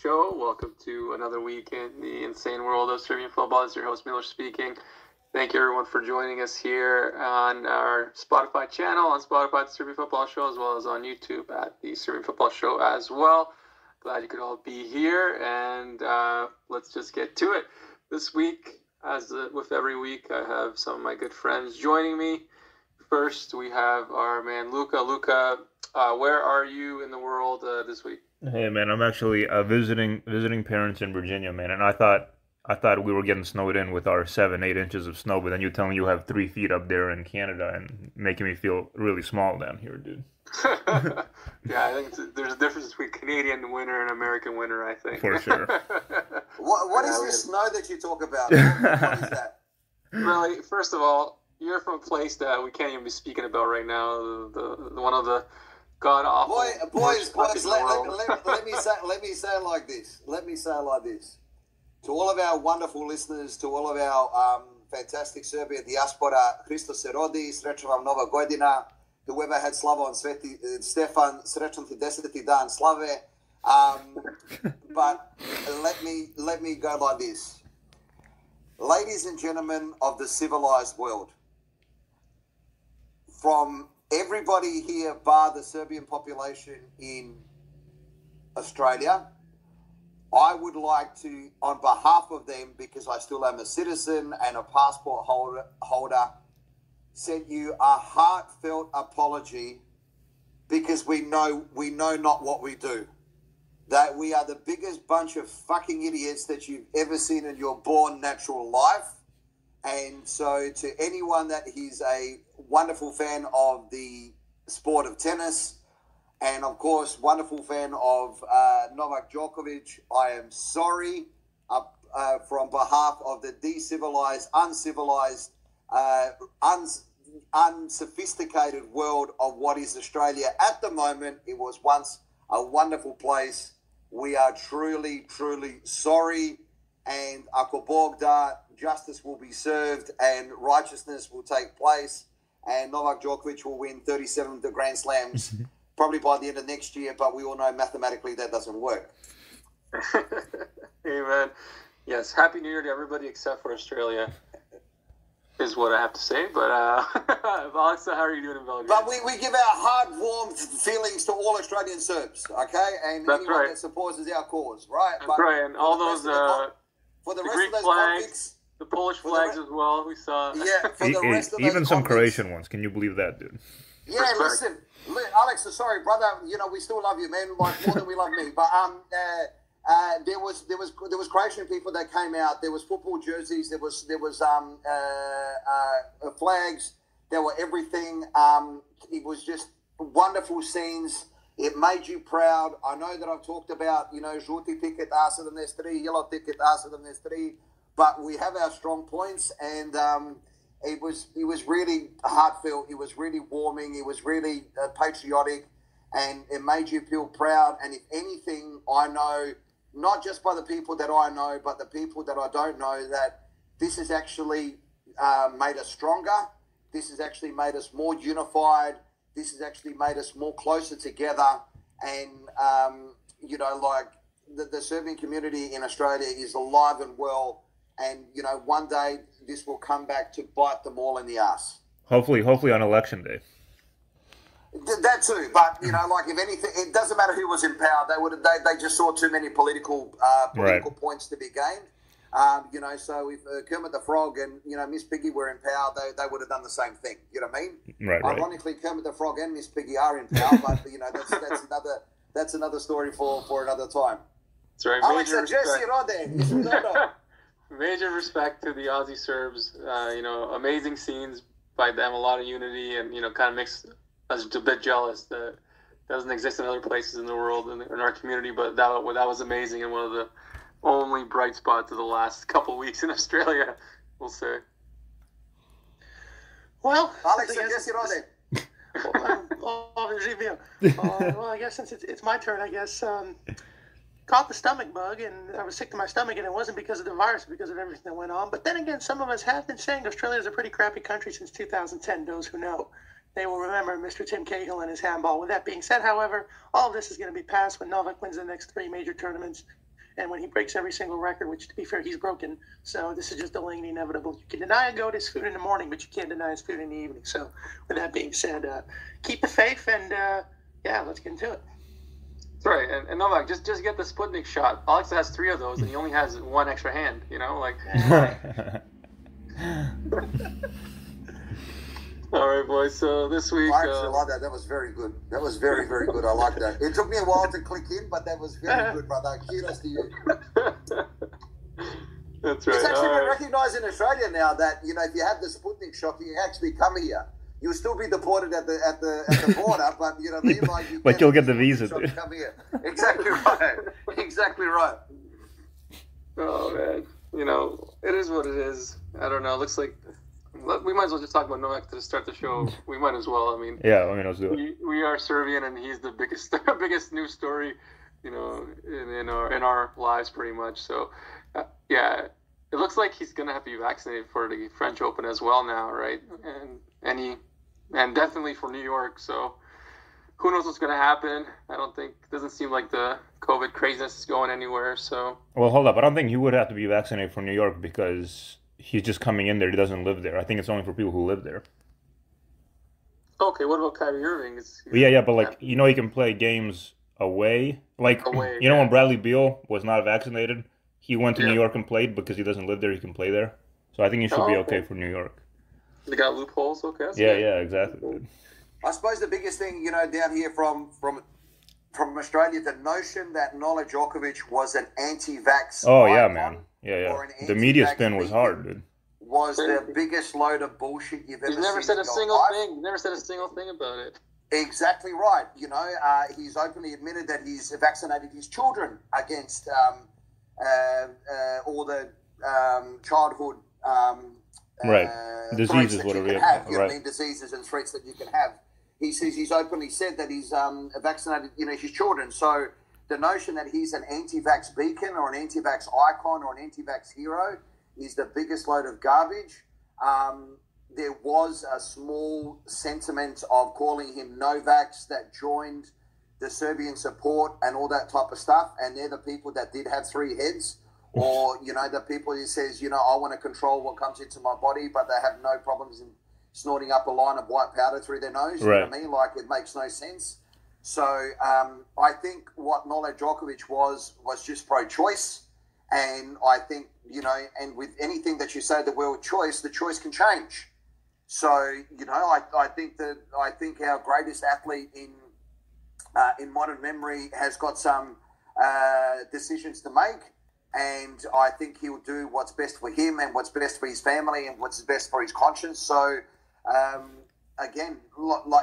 Show. Welcome to another week in the insane world of Serbian football. It's your host, Miller, speaking. Thank you, everyone, for joining us here on our Spotify channel, on Spotify, the Serbian Football Show, as well as on YouTube at the Serbian Football Show as well. Glad you could all be here, and let's just get to it. This week, as with every week, I have some of my good friends joining me. First, we have our man, Luca. Luca, where are you in the world this week? Hey man, I'm actually visiting parents in Virginia, man, and I thought we were getting snowed in with our 7-8 inches of snow, but then you tell me you have 3 feet up there in Canada, and making me feel really small down here, dude. Yeah, I think there's a difference between Canadian winter and American winter, I think. For sure. What is this snow that you talk about? What is that? Really, first of all, you're from a place that we can't even be speaking about right now. The one of the god awful. Boys, let me say it like this. Let me say it like this. To all of our wonderful listeners, to all of our fantastic Serbia diaspora, Hristo se rodi, srećna vam Nova godina. Whoever had Slava on Stefan, srećan ti 10. dan slave. But let me go like this. Ladies and gentlemen of the civilized world, from everybody here bar the Serbian population in Australia, I would like to, on behalf of them, because I still am a citizen and a passport holder, send you a heartfelt apology, because we know not what we do. That we are the biggest bunch of fucking idiots that you've ever seen in your born natural life. And so to anyone that is a wonderful fan of the sport of tennis, and of course, wonderful fan of Novak Djokovic, I am sorry from behalf of the decivilized, uncivilized, unsophisticated world of what is Australia at the moment. It was once a wonderful place. We are truly, truly sorry. And ako Bog da, justice will be served and righteousness will take place. And Novak Djokovic will win 37 of the Grand Slams probably by the end of next year, but we all know mathematically that doesn't work. Amen. Yes, Happy New Year to everybody except for Australia, is what I have to say. But Alexa, how are you doing in Belgium? But we give our heart warm feelings to all Australian Serbs, okay? And that's anyone right. that supports our cause, right? That's right, and all those for the the rest Greek of those flags, convicts, the Polish flags as well. We saw. yeah, for the rest of those Even some convicts, Croatian ones. Can you believe that, dude? Yeah, listen, Alex, sorry, brother. You know we still love you, man. Like more than we love me. But there was Croatian people that came out. There was football jerseys. There was flags. There were everything. It was just wonderful scenes. It made you proud. I know that I've talked about, žuti ticket, A73, yellow ticket, A73, but we have our strong points, and it was really heartfelt. It was really warming. It was really patriotic, and it made you feel proud. And if anything, I know, not just by the people that I know, but the people that I don't know, that this has actually made us stronger. This has actually made us more unified. This has actually made us more closer together. And, the Serbian community in Australia is alive and well. And, one day this will come back to bite them all in the ass. Hopefully on election day. That too, but if anything, it doesn't matter who was in power. They just saw too many political Right. points to be gained. So if Kermit the Frog and Miss Piggy were in power, they would have done the same thing. You know what I mean? Right. Ironically, Kermit the Frog and Miss Piggy are in power, but that's another story for another time. That's right. Alexa, Jesse Rode. Major respect to the Aussie Serbs. Amazing scenes by them. A lot of unity, and kind of makes us a bit jealous that doesn't exist in other places in the world in our community. But that was amazing, and one of the only bright spots of the last couple of weeks in Australia, we'll say. Well, Alexa, Jesse Rode. Well, I guess since it's my turn, I guess caught the stomach bug, and I was sick to my stomach, and it wasn't because of the virus, because of everything that went on. But then again, some of us have been saying Australia is a pretty crappy country since 2010. Those who know, they will remember Mr. Tim Cahill and his handball. With that being said, however, all of this is going to be past when Novak wins the next 3 major tournaments. And when he breaks every single record, which to be fair, he's broken. So this is just delaying the inevitable. You can deny a goat his food in the morning, but you can't deny his food in the evening. So with that being said, keep the faith and let's get into it. That's right. And Novak, just get the Sputnik shot. Alex has 3 of those, and he only has 1 extra hand. All right, boys. So this week, I actually like that. That was very good. That was very, very good. I like that. It took me a while to click in, but that was very good, brother. Kudos to you. That's right. It's actually been recognised in Australia now that if you have the Sputnik shot, you actually come here. You'll still be deported at the border, but but you'll get the visa. Come here. Exactly right. Exactly right. Oh man, it is what it is. I don't know. It looks like we might as well just talk about Novak to start the show. We might as well. Let's do it. We are Serbian, and he's the biggest news story, in our lives, pretty much. So, it looks like he's gonna have to be vaccinated for the French Open as well now, right? And definitely for New York. So, who knows what's gonna happen? Doesn't seem like the COVID craziness is going anywhere. So, well, hold up. I don't think he would have to be vaccinated for New York because he's just coming in there. He doesn't live there. I think it's only for people who live there. Okay, what about Kyrie Irving? But he can play games away. When Bradley Beal was not vaccinated, he went to New York and played because he doesn't live there. He can play there. So I think he should be okay for New York. They got loopholes, okay? Yeah, exactly. I suppose the biggest thing, down here from Australia, the notion that Novak Djokovic was an anti-vax. Oh yeah, man. Yeah. The media spin was hard, dude. Was the biggest load of bullshit you've ever seen. He's never said a single thing. Never said a single thing about it. Exactly right. He's openly admitted that he's vaccinated his children against all the childhood diseases, whatever you can have. Diseases and threats that you can have. He says he's openly said that he's vaccinated, his children. So the notion that he's an anti-vax beacon or an anti-vax icon or an anti-vax hero is the biggest load of garbage. There was a small sentiment of calling him Novaks that joined the Serbian support and all that type of stuff, and they're the people that did have 3 heads, or the people who says I want to control what comes into my body, but they have no problems in snorting up a line of white powder through their nose. You know what I mean? It makes no sense. So I think what Novak Djokovic was just pro-choice, and I think and with anything that you say the word choice, the choice can change. So I think our greatest athlete in modern memory has got some decisions to make, and I think he'll do what's best for him and what's best for his family and what's best for his conscience. So again,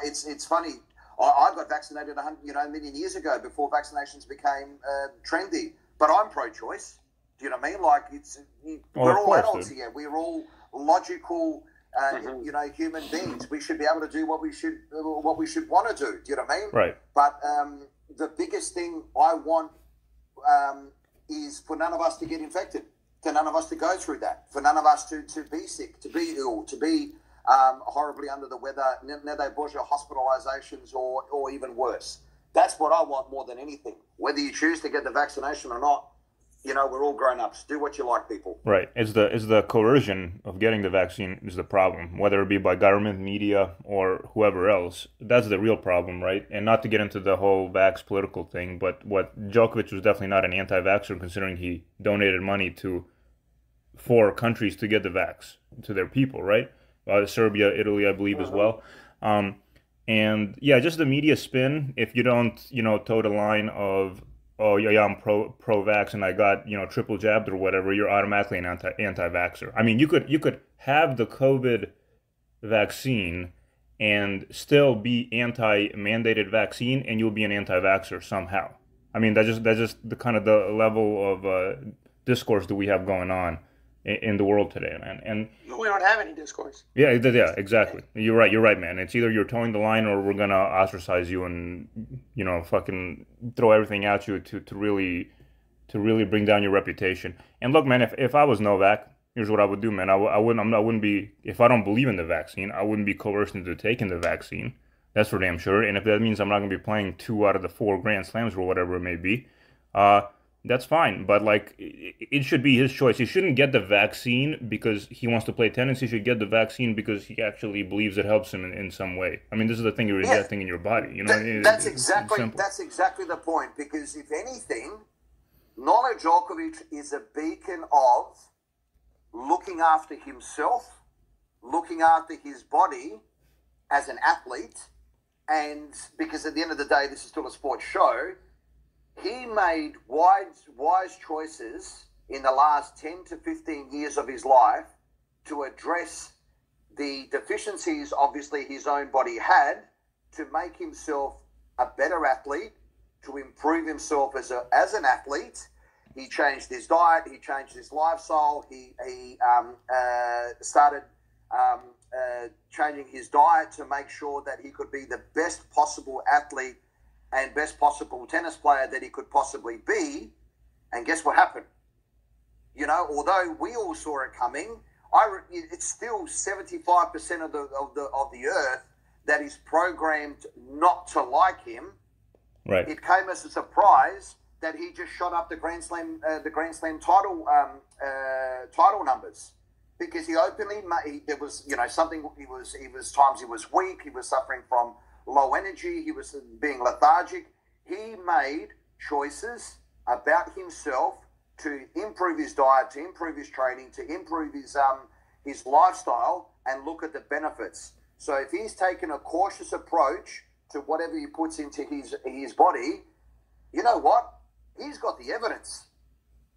it's funny. I got vaccinated a million years ago before vaccinations became trendy, but I'm pro-choice. Do you know what I mean? We're all adults here. We're all logical, human beings. We should be able to do what we should want to do. Do you know what I mean? Right. But the biggest thing I want is for none of us to get infected, for none of us to go through that, for none of us to be sick, to be ill, to be horribly under the weather, hospitalizations, or even worse. That's what I want more than anything. Whether you choose to get the vaccination or not, we're all grown-ups. Do what you like, people. Right. It's the coercion of getting the vaccine is the problem, whether it be by government, media, or whoever else. That's the real problem, right? And not to get into the whole vax political thing, but what Djokovic was definitely not an anti-vaxxer, considering he donated money to 4 countries to get the vax to their people, right? Serbia, Italy, I believe, as well. And yeah, just the media spin. If you don't, toe the line of, oh yeah, I'm pro-vax and I got, triple jabbed or whatever, you're automatically an anti-vaxxer. I mean, you could have the COVID vaccine and still be anti-mandated vaccine, and you'll be an anti-vaxxer somehow. I mean, that's just the kind of the level of discourse that we have going on in the world today, man. And we don't have any discourse. Yeah, exactly. You're right, man. It's either you're towing the line or we're gonna ostracize you and fucking throw everything at you to really bring down your reputation. And look, man, if I was Novak, here's what I would do, man. I wouldn't be, if I don't believe in the vaccine, I wouldn't be coerced into taking the vaccine. That's for damn sure. And if that means I'm not gonna be playing 2 out of the 4 Grand Slams or whatever it may be, That's fine, but like it should be his choice. He shouldn't get the vaccine because he wants to play tennis. He should get the vaccine because he actually believes it helps him in some way. I mean, this is the thing you're injecting in your body. You know, That's it's exactly the point. Because if anything, Novak Djokovic is a beacon of looking after himself, looking after his body as an athlete, and because at the end of the day, this is still a sports show. He made wise choices in the last 10 to 15 years of his life to address the deficiencies, obviously, his own body had, to make himself a better athlete, to improve himself as an athlete. He changed his diet. He changed his lifestyle. He started changing his diet to make sure that he could be the best possible athlete and best possible tennis player that he could possibly be. And guess what happened? You know, although we all saw it coming, it's still 75% of the earth that is programmed not to like him. right. It came as a surprise that he just shot up the Grand Slam title numbers, because he openly there was something. He was times he was weak. He was suffering from low energy. He was being lethargic. He made choices about himself to improve his diet, to improve his training, to improve his lifestyle, and look at the benefits. So if he's taken a cautious approach to whatever he puts into his body, you know what? He's got the evidence.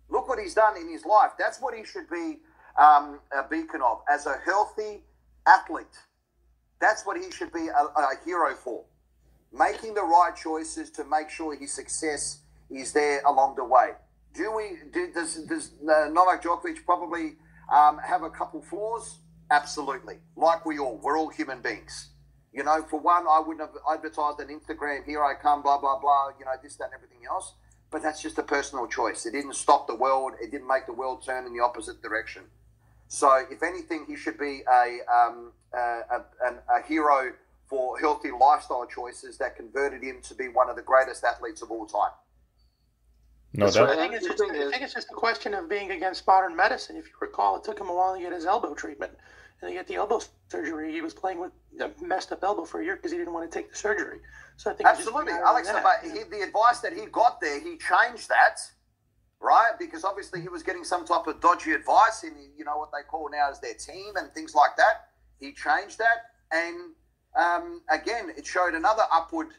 Look what he's done in his life. That's what he should be a beacon of as a healthy athlete. That's what he should be a hero for. Making the right choices to make sure his success is there along the way. Does Novak Djokovic probably have a couple flaws? Absolutely. Like we're all human beings. You know, for one, I wouldn't have advertised on Instagram, here I come, blah, blah, blah, this, that, and everything else. But that's just a personal choice. It didn't stop the world. It didn't make the world turn in the opposite direction. So, if anything, he should be a hero for healthy lifestyle choices that converted him to be one of the greatest athletes of all time. No, I think it's just a question of being against modern medicine. If you recall, it took him a while to get his elbow treatment. And to get the elbow surgery, he was playing with a messed up elbow for a year because he didn't want to take the surgery. So I think absolutely, Alex. The advice that he got there, he changed that, right? Because obviously he was getting some type of dodgy advice in what they call now as their team and things like that. He changed that, and again, it showed another upward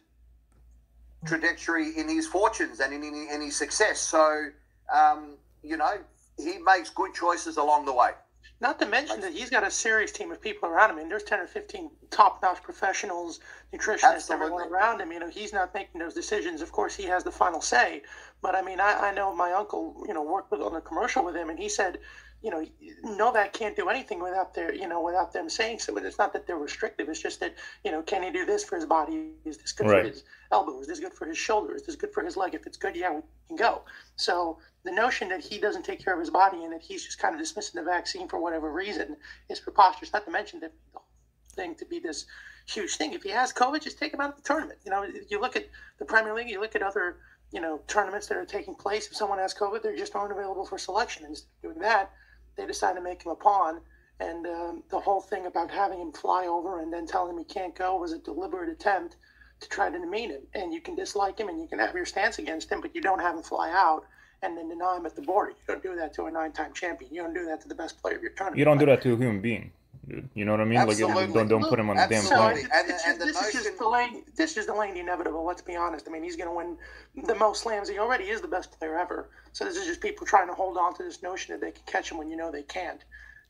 trajectory in his fortunes and in his success. So he makes good choices along the way. Not to mention that he's got a serious team of people around him. I mean, there's 10 or 15 top-notch professionals, nutritionists, everyone around him. He's not making those decisions. Of course, he has the final say. But, I mean, I know my uncle, worked on a commercial with him, and he said, Novak can't do anything without them saying so. But it's not that they're restrictive. It's just that, can he do this for his body? Is this good for his elbow? Is this good for his shoulder? Is this good for his leg? If it's good, yeah, we can go. So the notion that he doesn't take care of his body and that he's just kind of dismissing the vaccine for whatever reason is preposterous. Not to mention that the whole thing to be this huge thing. If he has COVID, just take him out of the tournament. You look at the Premier League, you look at other, tournaments that are taking place. If someone has COVID, they just aren't available for selection. Instead of doing that, they decide to make him a pawn. And the whole thing about having him fly over and then telling him he can't go was a deliberate attempt to try to demean him. And you can dislike him and you can have your stance against him, but you don't have him fly out and then deny him at the border. You don't do that to a 9-time champion. You don't do that to the best player of your tournament. You don't do that to a human being, dude. You know what I mean? Absolutely. Like, don't put him on the damn plane. This is delaying the inevitable. Let's be honest. I mean, he's going to win the most slams. He already is the best player ever. So this is just people trying to hold on to this notion that they can catch him when they can't.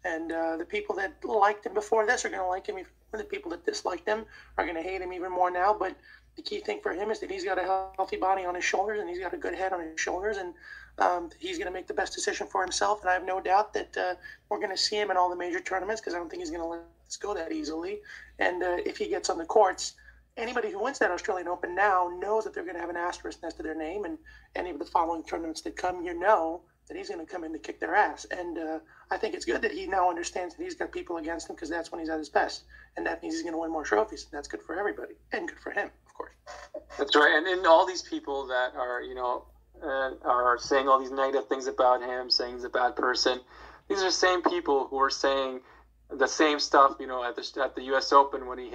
And the people that liked him before this are going to like him. The people that disliked him are going to hate him even more now. But the key thing for him is that he's got a healthy body on his shoulders and he's got a good head on his shoulders, and he's going to make the best decision for himself. And I have no doubt that we're going to see him in all the major tournaments because I don't think he's going to let this go that easily. And if he gets on the courts, anybody who wins that Australian Open now knows that they're going to have an asterisk next to their name, and any of the following tournaments that come, that he's going to come in to kick their ass. And I think it's good that he now understands that he's got people against him because that's when he's at his best. And that means he's going to win more trophies. And that's good for everybody and good for him, of course. That's right. And all these people that are, and are saying all these negative things about him, saying he's a bad person. These are the same people who are saying the same stuff, at the U.S. Open when he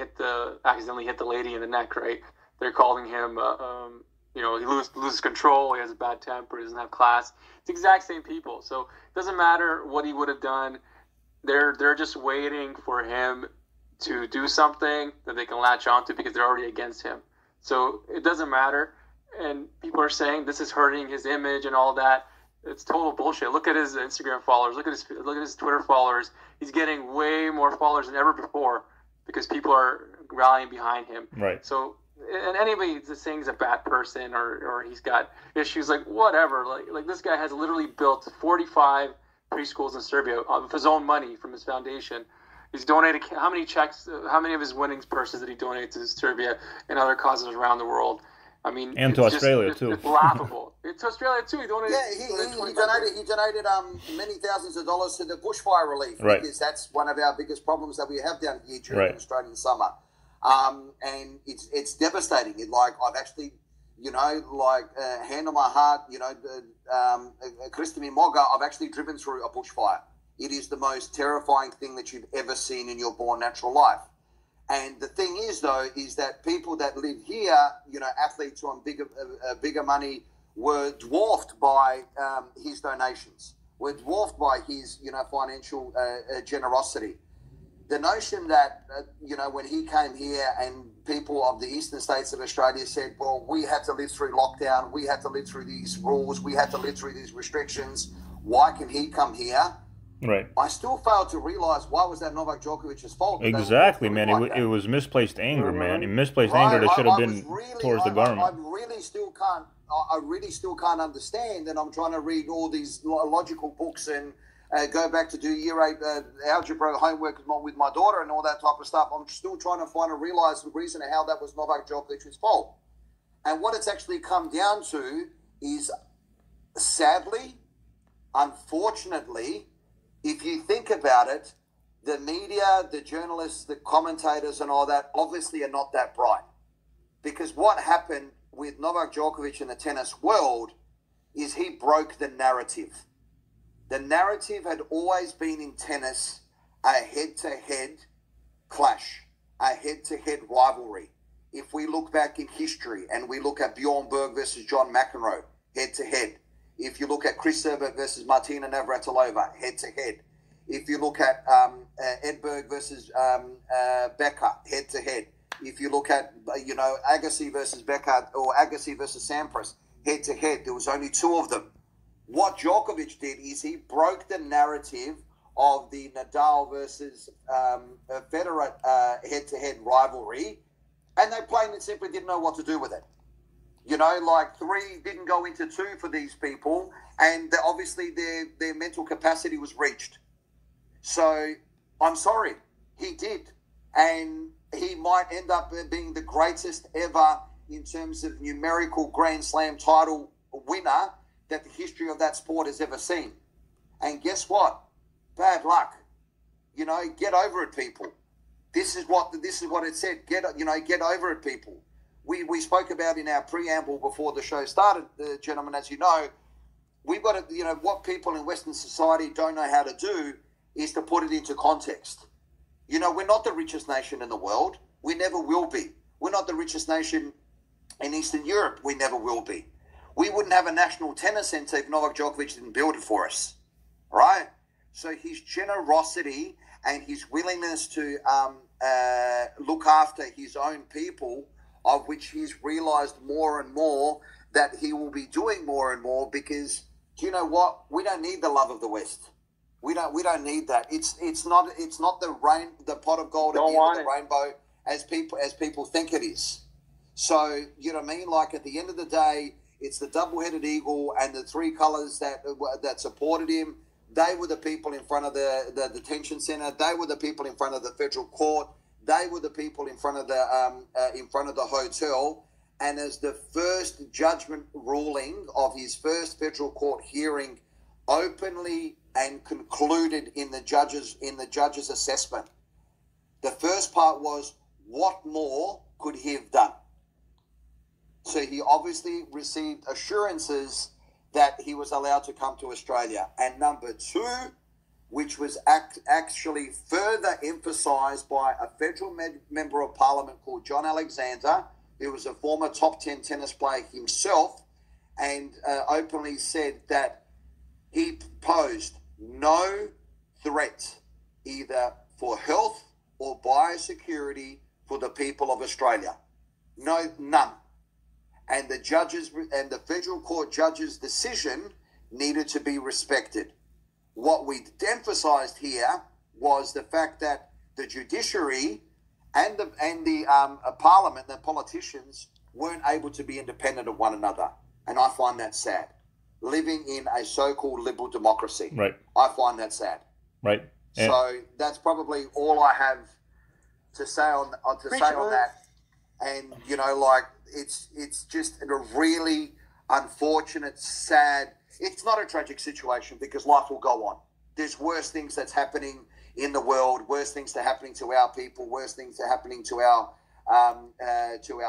accidentally hit the lady in the neck, right? They're calling him, he loses control, he has a bad temper, he doesn't have class. It's the exact same people. So it doesn't matter what he would have done. They're just waiting for him to do something that they can latch onto because they're already against him. So it doesn't matter. And people are saying this is hurting his image and all that. It's total bullshit. Look at his Instagram followers. Look at his Twitter followers. He's getting way more followers than ever before because people are rallying behind him. Right. So, and anybody that's saying he's a bad person or he's got issues, like whatever. Like this guy has literally built 45 preschools in Serbia of his own money from his foundation. He's donated how many of his winnings purses did he donate to Serbia and other causes around the world? I mean, and to Australia too. It's laughable. It's Australia too. He donated. Yeah, he donated many thousands of dollars to the bushfire relief, right? Because that's one of our biggest problems that we have down here during the Australian summer, and it's devastating. I've actually, hand on my heart, Kristimi Moga, I've actually driven through a bushfire. It is the most terrifying thing that you've ever seen in your born natural life. And the thing is, though, is that people that live here, athletes on bigger money, were dwarfed by his donations, were dwarfed by his, financial generosity. The notion that, when he came here and people of the eastern states of Australia said, well, we had to live through lockdown, we had to live through these rules, we had to live through these restrictions, why can he come here? Right. I still fail to realize why was that Novak Djokovic's fault. Exactly, man. It was misplaced anger, man. Misplaced anger that should have been towards the government. I really still can't understand, and I'm trying to read all these logical books and go back to do year 8 algebra homework with my daughter and all that type of stuff. I'm still trying to realize the reason how that was Novak Djokovic's fault. And what it's actually come down to is, sadly, unfortunately, if you think about it, the media, the journalists, the commentators and all that obviously are not that bright. Because what happened with Novak Djokovic in the tennis world is he broke the narrative. The narrative had always been in tennis a head-to-head clash, a head-to-head rivalry. If we look back in history and we look at Bjorn Borg versus John McEnroe, head-to-head. If you look at Chris Herbert versus Martina Navratilova, head-to-head. If you look at Edberg versus Becker, head-to-head. If you look at, Agassi versus Becker or Agassi versus Sampras, head-to-head, there was only 2 of them. What Djokovic did is he broke the narrative of the Nadal versus Federer head-to-head rivalry, and they plain and simply didn't know what to do with it. 3 didn't go into 2 for these people, and obviously their mental capacity was reached. So I'm sorry, he did. And he might end up being the greatest ever in terms of numerical Grand Slam title winner that the history of that sport has ever seen. And guess what? Bad luck. Get over it, people. This is what it said. Get over it, people. We spoke about in our preamble before the show started, gentlemen, as you know, we've got to, what people in Western society don't know how to do is to put it into context. We're not the richest nation in the world. We never will be. We're not the richest nation in Eastern Europe. We never will be. We wouldn't have a national tennis center if Novak Djokovic didn't build it for us, right? So his generosity and his willingness to look after his own people, of which he's realized more and more that he will be doing more and more, because do you know what? We don't need the love of the West. We don't need that. It's not the pot of gold at the end of the rainbow as people think it is. So you know what I mean? Like at the end of the day, it's the double-headed eagle and the 3 colors that supported him. They were the people in front of the detention center. They were the people in front of the federal court. They were the people in front of the hotel. And as the first judgment ruling of his first federal court hearing openly and concluded in the judge's assessment, the first part was, what more could he have done? So he obviously received assurances that he was allowed to come to Australia. And number two, which was actually further emphasised by a federal member of parliament called John Alexander, who was a former top 10 tennis player himself, and openly said that he posed no threat either for health or biosecurity for the people of Australia. No, none. And the judges and the federal court judge's decision needed to be respected. What we emphasised here was the fact that the judiciary and the parliament, the politicians, weren't able to be independent of one another, and I find that sad. Living in a so-called liberal democracy, right? I find that sad, right? So that's probably all I have to say on that. And it's just a really unfortunate, sad. It's not a tragic situation because life will go on. There's worse things that's happening in the world, worse things that are happening to our people, worse things that are happening to our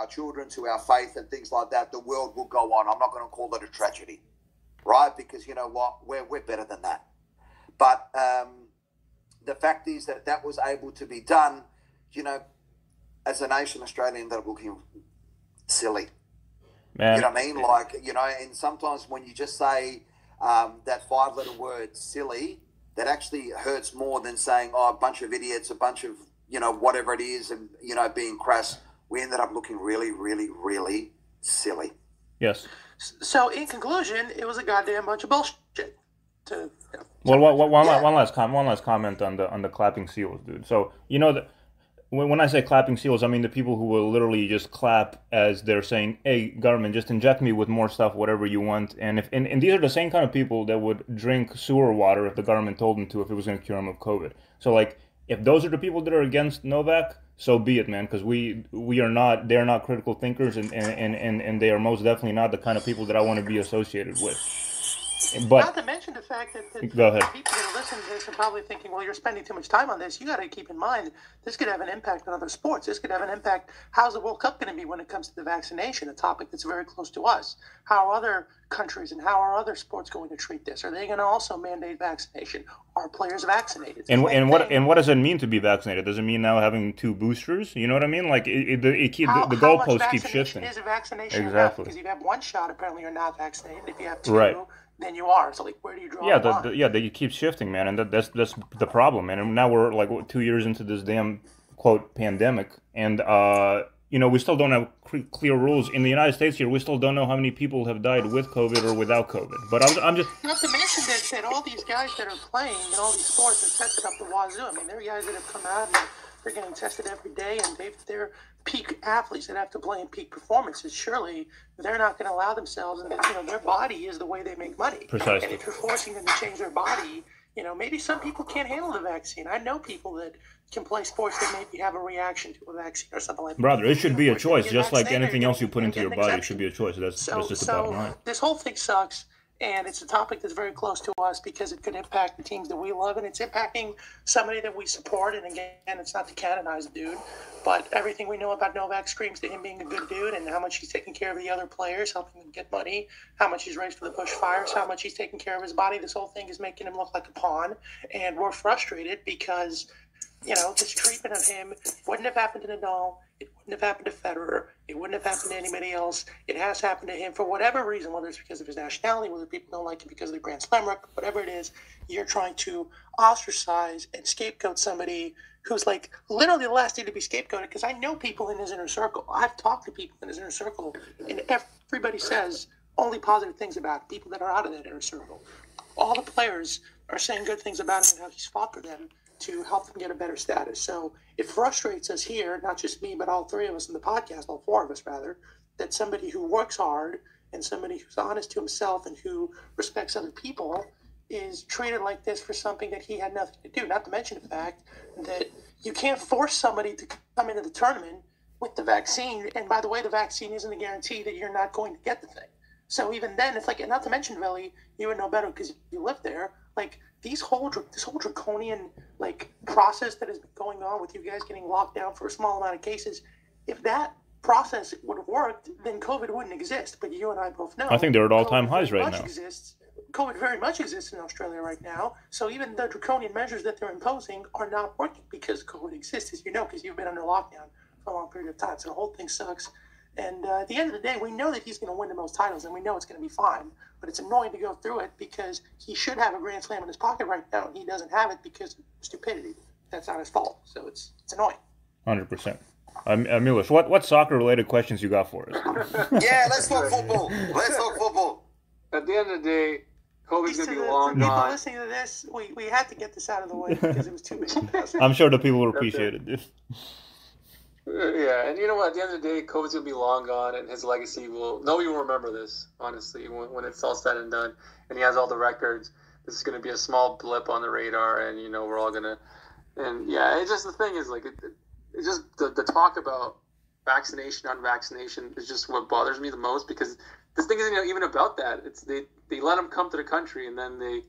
children, to our faith and things like that. The world will go on. I'm not going to call it a tragedy, right? Because you know what? We're better than that. But the fact is that was able to be done, as a nation, Australia ended up looking silly. Man. You know what I mean? And sometimes when you just say that 5-letter word, silly, that actually hurts more than saying, a bunch of idiots, a bunch of, whatever it is, and, being crass. We ended up looking really, really, really silly. Yes. So, in conclusion, it was a goddamn bunch of bullshit. One last comment on the clapping seals, dude. So, when I say clapping seals, I mean the people who will literally just clap as they're saying, "Hey, government, just inject me with more stuff, whatever you want." And these are the same kind of people that would drink sewer water if the government told them to, if it was going to cure them of COVID. So, if those are the people that are against Novak, so be it, man. Because they're not critical thinkers, and they are most definitely not the kind of people that I want to be associated with. But not to mention the fact that go ahead. People that are listening to this are probably thinking, well, you're spending too much time on this. You got to keep in mind, this could have an impact on other sports. This could have an impact. How's the World Cup going to be when it comes to the vaccination, a topic that's very close to us? How are other countries and how are other sports going to treat this? Are they going to also mandate vaccination? Are players vaccinated? And what does it mean to be vaccinated? Does it mean now having 2 boosters? You know what I mean? The goalposts keep shifting. Is a vaccination exactly enough? Because if you have 1 shot, apparently you're not vaccinated. If you have 2, right, then you are. So, where do you draw the line? They keep shifting, man, and that's the problem, man. And now we're 2 years into this damn quote pandemic, and we still don't have clear rules in the United States. Here, we still don't know how many people have died with COVID or without COVID. But I'm just not to mention that all these guys that are playing in all these sports are tested up the wazoo. I mean, there are guys that have come out and they're getting tested every day, and they're peak athletes that have to play in peak performances. Surely they're not going to allow themselves, and their body is the way they make money. Precisely. And if you're forcing them to change their body, maybe some people can't handle the vaccine. I know people that can play sports that maybe have a reaction to a vaccine or something like that. Brother, it should be a choice, just like anything else you put into your body. It should be a choice. That's just the bottom line. This whole thing sucks. And it's a topic that's very close to us because it could impact the teams that we love, and it's impacting somebody that we support. And again, it's not to canonize the dude, but everything we know about Novak screams to him being a good dude, and how much he's taking care of the other players, helping them get money, how much he's raised for the bushfires, how much he's taking care of his body. This whole thing is making him look like a pawn, and we're frustrated because this treatment of him wouldn't have happened to Nadal. It wouldn't have happened to Federer. It wouldn't have happened to anybody else. It has happened to him for whatever reason, whether it's because of his nationality, whether people don't like him because of the Grand Slam record, whatever it is. You're trying to ostracize and scapegoat somebody who's literally the last dude to be scapegoated, because I know people in his inner circle. I've talked to people in his inner circle, and everybody says only positive things about it, people that are out of that inner circle. All the players are saying good things about him and how he's fought for them to help them get a better status. So it frustrates us here, not just me, but all 3 of us in the podcast, all 4 of us rather, that somebody who works hard and somebody who's honest to himself and who respects other people is treated like this for something that he had nothing to do. Not to mention the fact that you can't force somebody to come into the tournament with the vaccine. And by the way, the vaccine isn't a guarantee that you're not going to get the thing. So even then, it's not to mention, Veli, you would know better because you live there. This whole draconian process that has been going on with you guys getting locked down for a small amount of cases, if that process would have worked, then COVID wouldn't exist. But you and I both know. I think they're at all-time highs right now. COVID very much exists in Australia right now. So even the draconian measures that they're imposing are not working because COVID exists, as you know, because you've been under lockdown for a long period of time. So the whole thing sucks. And at the end of the day, we know that he's going to win the most titles, and we know it's going to be fine. But it's annoying to go through it because he should have a Grand Slam in his pocket right now, and he doesn't have it because of stupidity. That's not his fault. So it's annoying. 100%. Milos, what soccer-related questions you got for us? Yeah, let's talk football. Let's talk football. At the end of the day, COVID's going to be long gone. gone. People listening to this, we had to get this out of the way because it was too big. I'm sure the people will appreciate it. Yeah, and you know what? At the end of the day, COVID's going to be long gone, and his legacy nobody will remember this, honestly, when it's all said and done. And he has all the records. This is going to be a small blip on the radar, and, we're all going to... And, yeah, it's just the thing is, like, it's just the talk about vaccination, unvaccination is just what bothers me the most, because this thing isn't even about that. It's they let him come to the country, and then they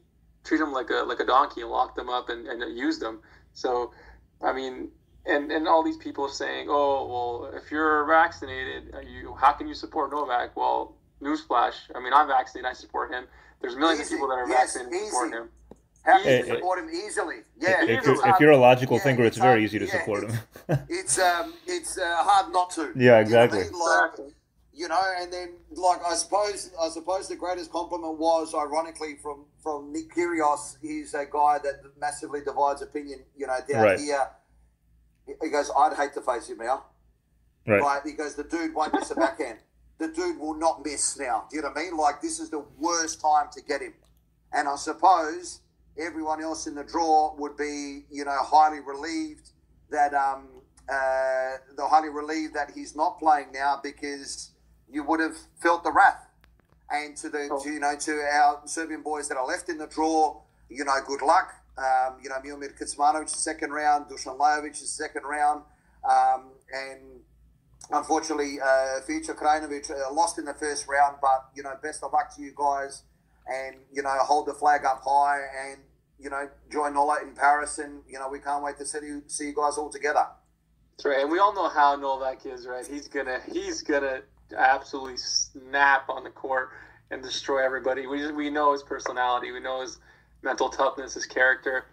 treat him like a donkey and lock them up and use them. So, I mean... And all these people saying, oh, well, if you're vaccinated, how can you support Novak? Well, newsflash. I mean, I'm vaccinated. I support him. There's millions of people that are vaccinated and support him. How can you support him easily? Yeah. If you're a logical thinker, it's very easy to support him. It's hard not to. Yeah, exactly. And then I suppose the greatest compliment was, ironically, from Nick Kyrgios. He's a guy that massively divides opinion. Down here. He goes, I'd hate to face him now. Right. He goes, the dude won't miss a backhand. The dude will not miss now. Do you know what I mean? Like, this is the worst time to get him. And I suppose everyone else in the draw would be, highly relieved that he's not playing now, because you would have felt the wrath. And to our Serbian boys that are left in the draw, good luck. Milomir Kecmanovic's second round, Dusan Vlahovic's second round, and unfortunately, Fico Krajinovic lost in the first round. But best of luck to you guys, and hold the flag up high, and join Nola in Paris, and we can't wait to see you guys all together. That's right, and we all know how Novak is, right? He's gonna absolutely snap on the court and destroy everybody. We know his personality. We know his mental toughness, his character.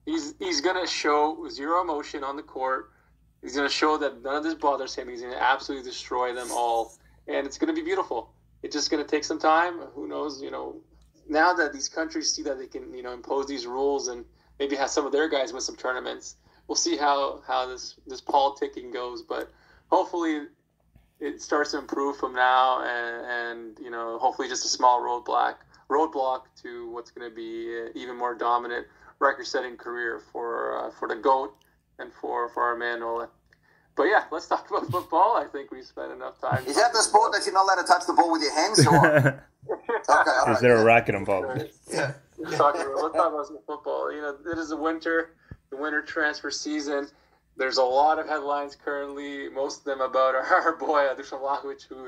He's going to show zero emotion on the court. He's going to show that none of this bothers him. He's going to absolutely destroy them all. And it's going to be beautiful. It's just going to take some time. Who knows, now that these countries see that they can, impose these rules and maybe have some of their guys win some tournaments, we'll see how this politicking goes. But hopefully it starts to improve from now, and hopefully just a small roadblock to what's going to be an even more dominant record-setting career for the GOAT and for our man Nola. But yeah, let's talk about football. I think we spent enough time. Is that the sport that you're not allowed to touch the ball with your hands? Or okay, is there a racket involved? Yeah. Let's talk about some football. It is the winter transfer season. There's a lot of headlines currently, most of them about our boy Dusan Vlahovic, who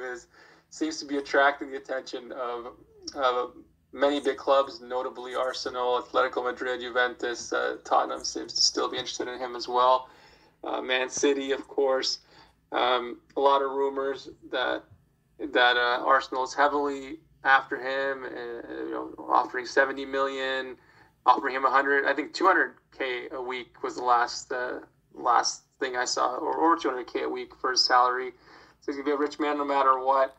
seems to be attracting the attention of many big clubs, notably Arsenal, Atletico Madrid, Juventus, Tottenham seems to still be interested in him as well. Man City, of course. A lot of rumors that Arsenal is heavily after him, offering $70 million, offering him 100. I think $200K a week was the last thing I saw, or $200K a week for his salary. So he's gonna be a rich man no matter what.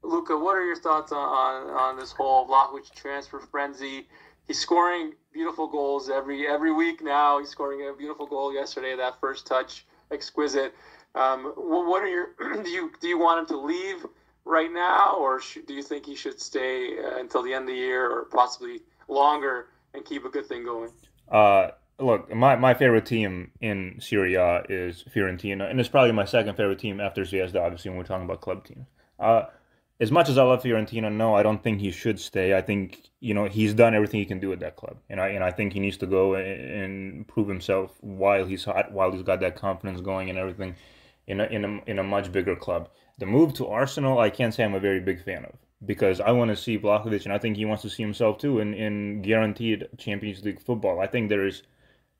Luka, what are your thoughts on this whole Vlahovic transfer frenzy? He's scoring beautiful goals every week now. He's scoring a beautiful goal yesterday. That first touch, exquisite. What are your do you want him to leave right now, or do you think he should stay until the end of the year, or possibly longer, and keep a good thing going? Look, my favorite team in Serie A is Fiorentina, and it's probably my second favorite team after Zvezda, obviously, when we're talking about club teams. As much as I love Fiorentina, no, I don't think he should stay. I think, he's done everything he can do at that club. And I think he needs to go and prove himself while he's hot, while he's got that confidence going and everything in a much bigger club. The move to Arsenal, I can't say I'm a very big fan of, because I want to see Vlahovic, and I think he wants to see himself too in guaranteed Champions League football. I think there is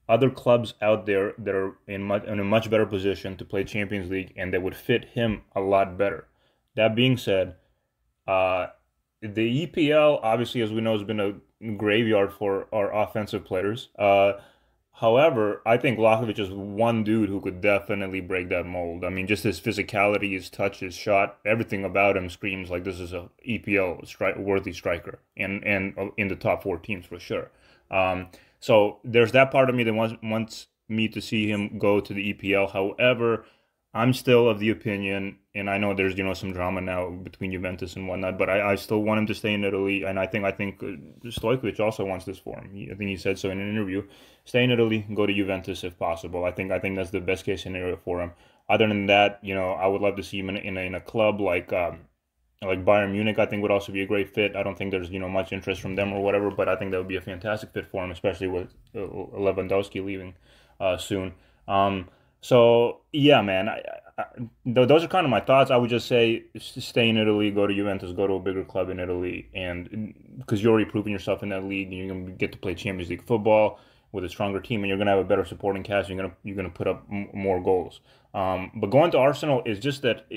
other clubs out there that are in a much better position to play Champions League and that would fit him a lot better. That being said, the EPL, obviously, as we know, has been a graveyard for our offensive players. However, I think Vlahovic is one dude who could definitely break that mold. I mean, just his physicality, his touch, his shot, everything about him screams like this is a EPL worthy striker and in the top 4 teams for sure. So there's that part of me that wants me to see him go to the EPL. However, I'm still of the opinion, and I know there's some drama now between Juventus and whatnot, but I still want him to stay in Italy, and I think Stojkovic also wants this for him. I think he said so in an interview. Stay in Italy, go to Juventus if possible. I think that's the best case scenario for him. Other than that, I would love to see him in a club like Bayern Munich. I think would also be a great fit. I don't think there's much interest from them or whatever, but I think that would be a fantastic fit for him, especially with Lewandowski leaving soon. So yeah, man, those are kind of my thoughts. I would just say stay in Italy, go to Juventus, go to a bigger club in Italy, and because you're already proving yourself in that league, and you're going to get to play Champions League football with a stronger team, and you're going to have a better supporting cast. You're going to put up more goals. But going to Arsenal is just that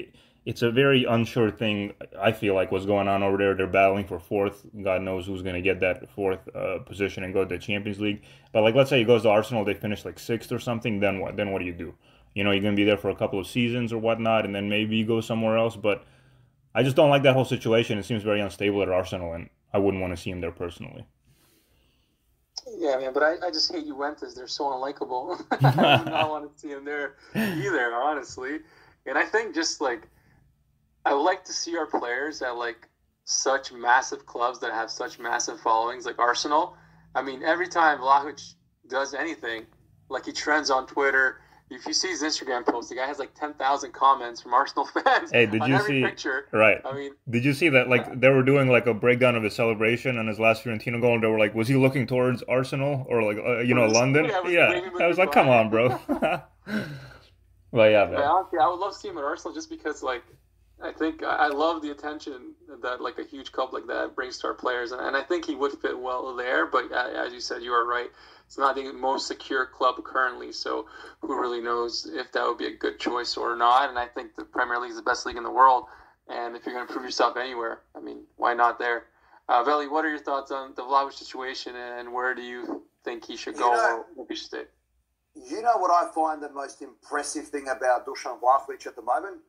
it's a very unsure thing. I feel like what's going on over there. They're battling for 4th. God knows who's going to get that 4th position and go to the Champions League. But like, let's say he goes to Arsenal, they finish like 6th or something. Then what? Then what do you do? You're going to be there for a couple of seasons or whatnot, and then maybe you go somewhere else. But I just don't like that whole situation. It seems very unstable at Arsenal, and I wouldn't want to see him there personally. Yeah, man, but I just hate Juventus. They're so unlikable. I do not want to see him there either, honestly. And I think just like I like to see our players at like such massive clubs that have such massive followings, like Arsenal. I mean, every time Vlahovic does anything, like he trends on Twitter. If you see his Instagram post, the guy has like 10,000 comments from Arsenal fans. Hey, did on you every see? Picture. Right. I mean, did you see that? Like they were doing like a breakdown of his celebration on his last Fiorentina goal, and they were like, "Was he looking towards Arsenal or like London?" Yeah. I was like, "Come on, bro." Well, yeah, man. Honestly, I would love to see him at Arsenal just because, like, I think I love the attention that like a huge club like that brings to our players, and I think he would fit well there. But as you said, you are right. It's not the most secure club currently, so who really knows if that would be a good choice or not. And I think the Premier League is the best league in the world, and if you're going to prove yourself anywhere, I mean, why not there? Veli, what are your thoughts on the Vlahovic situation, and where do you think he should go or where he should stay? You know what I find the most impressive thing about Dusan Vlahovic at the moment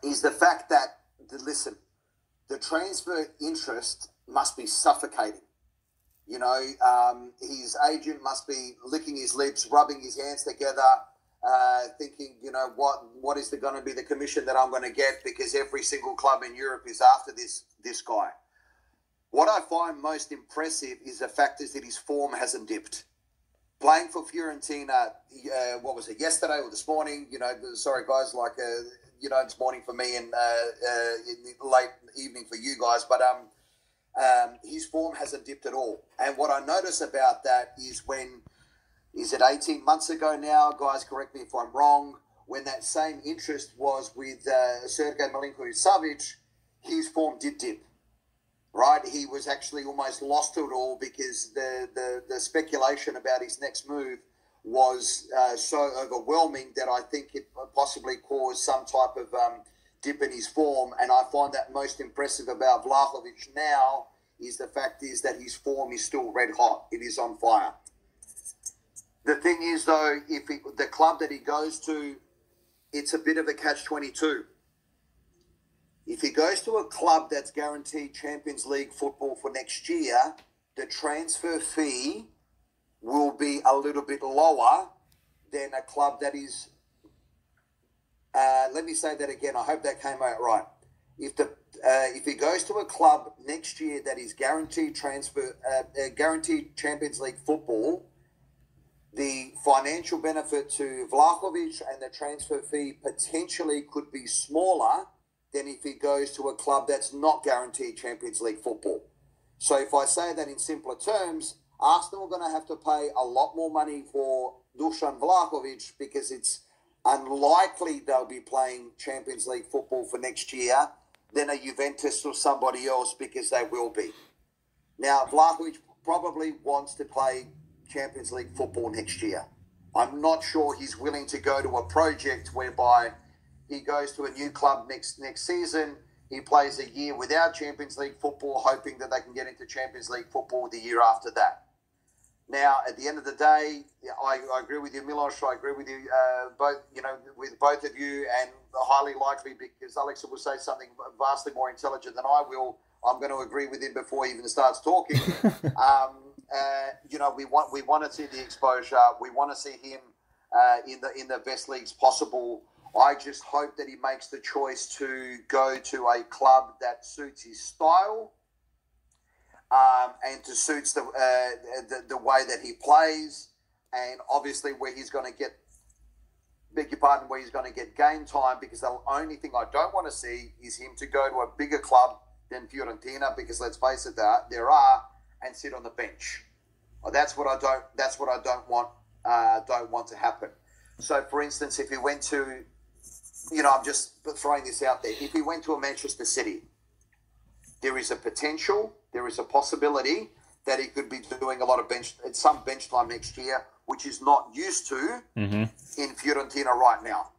is the fact that, the transfer interest must be suffocating. His agent must be licking his lips, rubbing his hands together, thinking, what is going to be the commission that I'm going to get, because every single club in Europe is after this guy. What I find most impressive is the fact is that his form hasn't dipped. Playing for Fiorentina, what was it, yesterday or this morning? Sorry guys, it's morning for me and late evening for you guys, but his form hasn't dipped at all. And what I notice about that is is it 18 months ago now, guys, correct me if I'm wrong, when that same interest was with Sergej Milinkovic-Savic, his form did dip. Right, he was actually almost lost to it all because the speculation about his next move was so overwhelming that I think it possibly caused some type of dip in his form. And I find that most impressive about Vlahovic now is the fact is that his form is still red hot. It is on fire. The thing is, though, the club that he goes to, it's a bit of a catch-22. If he goes to a club that's guaranteed Champions League football for next year, the transfer fee will be a little bit lower than a club that is... let me say that again. I hope that came out right. If he goes to a club next year that is guaranteed Champions League football, the financial benefit to Vlahovic and the transfer fee potentially could be smaller than if he goes to a club that's not guaranteed Champions League football. So if I say that in simpler terms, Arsenal are going to have to pay a lot more money for Dusan Vlahovic because it's unlikely they'll be playing Champions League football for next year than a Juventus or somebody else, because they will be. Now, Vlahovic probably wants to play Champions League football next year. I'm not sure he's willing to go to a project whereby he goes to a new club next season. He plays a year without Champions League football, hoping that they can get into Champions League football the year after that. Now, at the end of the day, I agree with you, Milos. I agree with you both. With both of you, and highly likely because Alexa will say something vastly more intelligent than I will. I'm going to agree with him before he even starts talking. We want to see the exposure. We want to see him in the best leagues possible. I just hope that he makes the choice to go to a club that suits his style. And to suits the way that he plays, and obviously where he's going to get, where he's going to get game time, because the only thing I don't want to see is him to go to a bigger club than Fiorentina, because let's face it, there are, and sit on the bench. Well, that's what I don't want to happen. So, for instance, if he went to, I'm just throwing this out there, if he went to a Manchester City, there is a potential, there is a possibility that he could be doing a lot of some bench time next year, which is not used to in Fiorentina right now.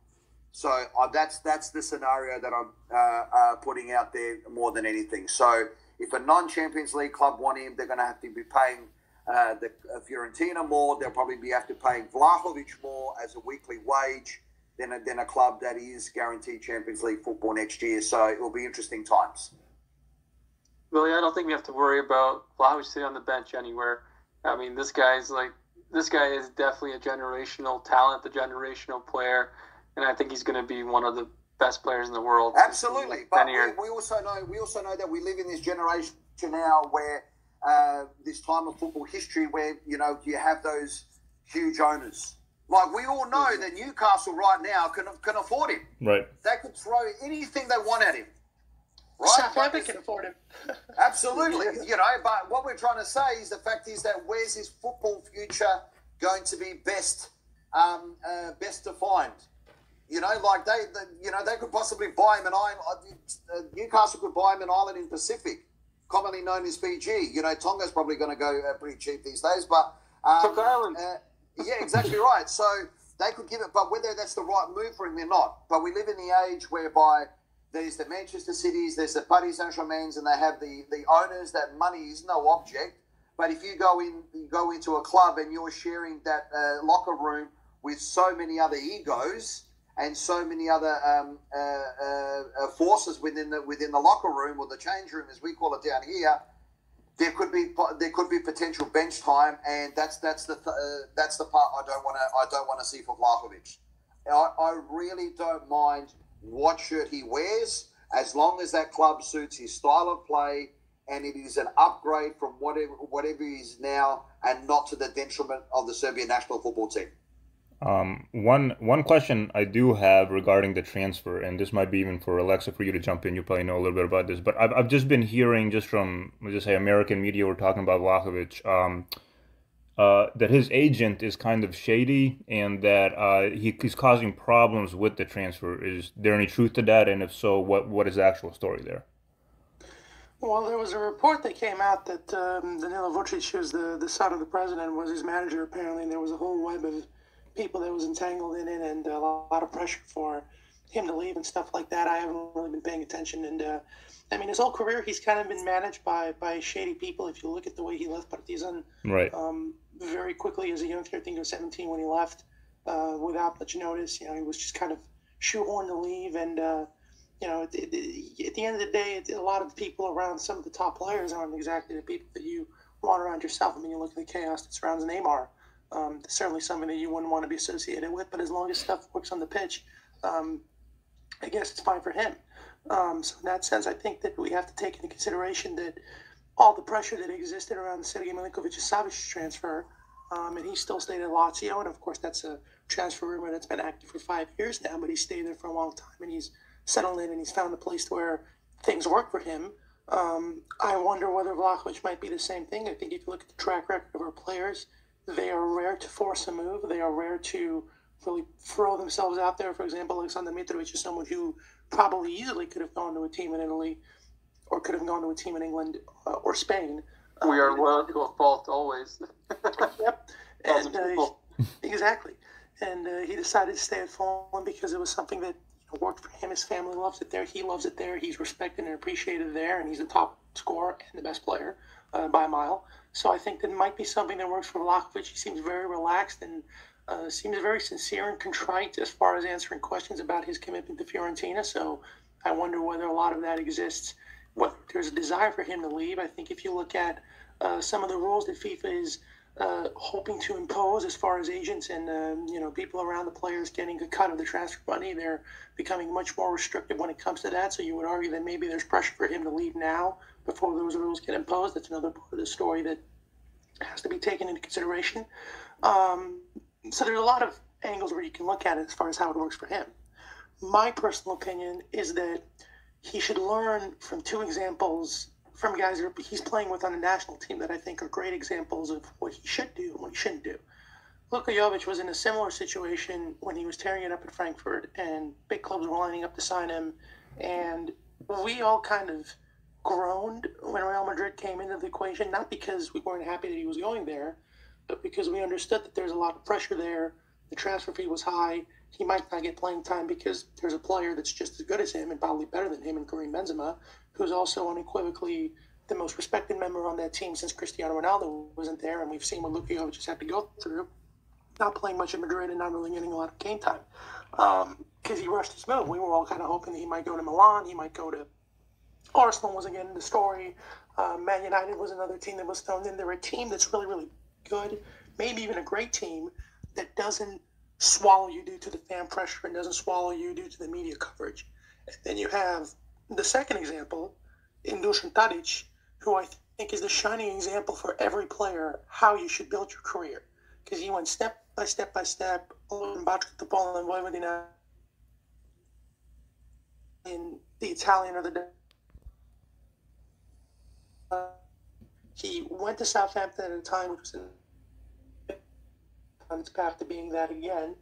So that's the scenario that I'm putting out there more than anything. So if a non-Champions League club want him, they're going to have to be paying the Fiorentina more. They'll probably have to paying Vlahovic more as a weekly wage than a club that is guaranteed Champions League football next year. So it will be interesting times. Really, I don't think we have to worry about Vlahovic sitting on the bench anywhere. I mean, this guy is definitely a generational talent, a generational player, and I think he's going to be one of the best players in the world. Absolutely, but we also know that we live in this generation now where this time of football history where you have those huge owners. Like we all know that Newcastle right now can afford him. Right. They could throw anything they want at him. Right? Southampton can afford him. Absolutely. But what we're trying to say is the fact is that where's his football future going to be best defined? They could possibly buy him an island. Newcastle could buy him an island in Pacific, commonly known as Fiji. Tonga's probably going to go pretty cheap these days, but Cook Island. Yeah, exactly right. So they could give it, but whether that's the right move for him or not. But we live in the age whereby there's the Manchester Cities, there's the Paris Saint-Germains, and they have the owners that money is no object. But if you go into a club and you're sharing that locker room with so many other egos and so many other forces within the locker room, or the change room as we call it down here, there could be potential bench time, and that's the part I don't want to see for Vlahovic. I really don't mind what shirt he wears, as long as that club suits his style of play and it is an upgrade from whatever he is now, and not to the detriment of the Serbian national football team. One question I do have regarding the transfer, and this might be even for Alexa for you to jump in. You probably know a little bit about this, but I've just been hearing just from, let's just say, American media, we're talking about Vlahovic, that his agent is kind of shady and that he's causing problems with the transfer. Is there any truth to that? And if so, what is the actual story there? Well, there was a report that came out that Danilo Vucic, who's the son of the president, was his manager apparently, and there was a whole web of people that was entangled in it, and a lot of pressure for him to leave and stuff like that. I haven't really been paying attention, and his whole career he's kind of been managed by shady people. If you look at the way he left Partizan, right, very quickly as a youngster, I think he was 17 when he left, without much notice. He was just kind of shoehorned to leave, and at the end of the day, a lot of the people around some of the top players aren't exactly the people that you want around yourself. I mean, you look at the chaos that surrounds Neymar. Certainly something that you wouldn't want to be associated with, but as long as stuff works on the pitch, I guess it's fine for him. So in that sense, I think that we have to take into consideration that all the pressure that existed around the Sergei Milinkovic-Savic transfer, and he still stayed at Lazio, and of course that's a transfer rumor that's been active for 5 years now, but he's stayed there for a long time, and he's settled in, and he's found a place where things work for him. I wonder whether Vlahovic might be the same thing. I think if you look at the track record of our players, they are rare to force a move. They are rare to really throw themselves out there. For example, Alexander Mitrovic is someone who probably easily could have gone to a team in Italy or could have gone to a team in England or Spain. We are loyal to a fault always. Yep. And exactly. And he decided to stay at Fulham because it was something that worked for him. His family loves it there. He loves it there. He's respected and appreciated there, and he's the top scorer and the best player by a mile. So I think that might be something that works for Vlahovic. He seems very relaxed and seems very sincere and contrite as far as answering questions about his commitment to Fiorentina. So I wonder whether a lot of that exists. Whether there's a desire for him to leave. I think if you look at some of the rules that FIFA is hoping to impose as far as agents and people around the players getting a cut of the transfer money, they're becoming much more restrictive when it comes to that. So you would argue that maybe there's pressure for him to leave now before those rules get imposed. That's another part of the story that has to be taken into consideration. So there's a lot of angles where you can look at it as far as how it works for him. My personal opinion is that he should learn from two examples from guys that he's playing with on the national team that I think are great examples of what he should do and what he shouldn't do. Luka Jovic was in a similar situation when he was tearing it up at Frankfurt, and big clubs were lining up to sign him. And we all kind of groaned when Real Madrid came into the equation, not because we weren't happy that he was going there, but because we understood that there's a lot of pressure there. The transfer fee was high. He might not get playing time because there's a player that's just as good as him and probably better than him in Karim Benzema, who's also unequivocally the most respected member on that team since Cristiano Ronaldo wasn't there. And we've seen what Luka Jovic has had to go through, not playing much in Madrid and not really getting a lot of game time because he rushed his move. We were all kind of hoping that he might go to Milan, he might go to Arsenal wasn't getting the story. Man United was another team that was thrown in. They're a team that's really, really good, maybe even a great team that doesn't swallow you due to the fan pressure and doesn't swallow you due to the media coverage. And then you have the second example in Dusan Tadic, who I think is the shining example for every player how you should build your career. Because he went step by step by step, in basketball and Vojvodina, in the Italian or the he went to Southampton at a time which was on its path to being that again.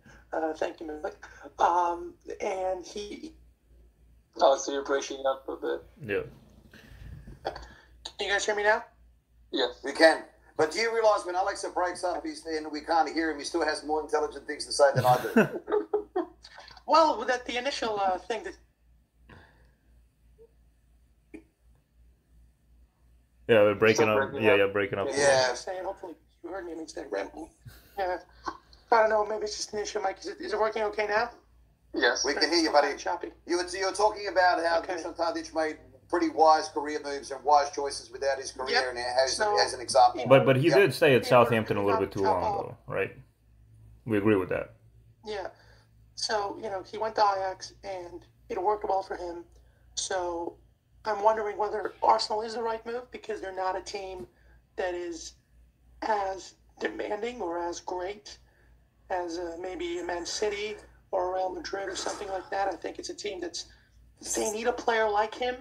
Thank you, Novak. And he. Oh, so you're breaking up a bit. Yeah. Can you guys hear me now? Yes. We can. But do you realise when Alexa breaks up and we can't hear him, he still has more intelligent things to say than I do? Well, that the initial thing that. Yeah, they're breaking up. Yeah, breaking up. Yeah. Saying, hopefully you heard me instead of rambling. Yeah. I don't know. Maybe it's just an issue, Mike. Is it working okay now? Yes. We can hear you, buddy. Choppy. You were talking about how Dusan Tadic made pretty wise career moves and wise choices without his career, and as an example. But he did stay at Southampton a little bit too long, though, right? We agree with that. Yeah. So, he went to Ajax, and it worked well for him. So I'm wondering whether Arsenal is the right move because they're not a team that is as demanding or as great as maybe a Man City or Real Madrid or something like that. I think it's a team they need a player like him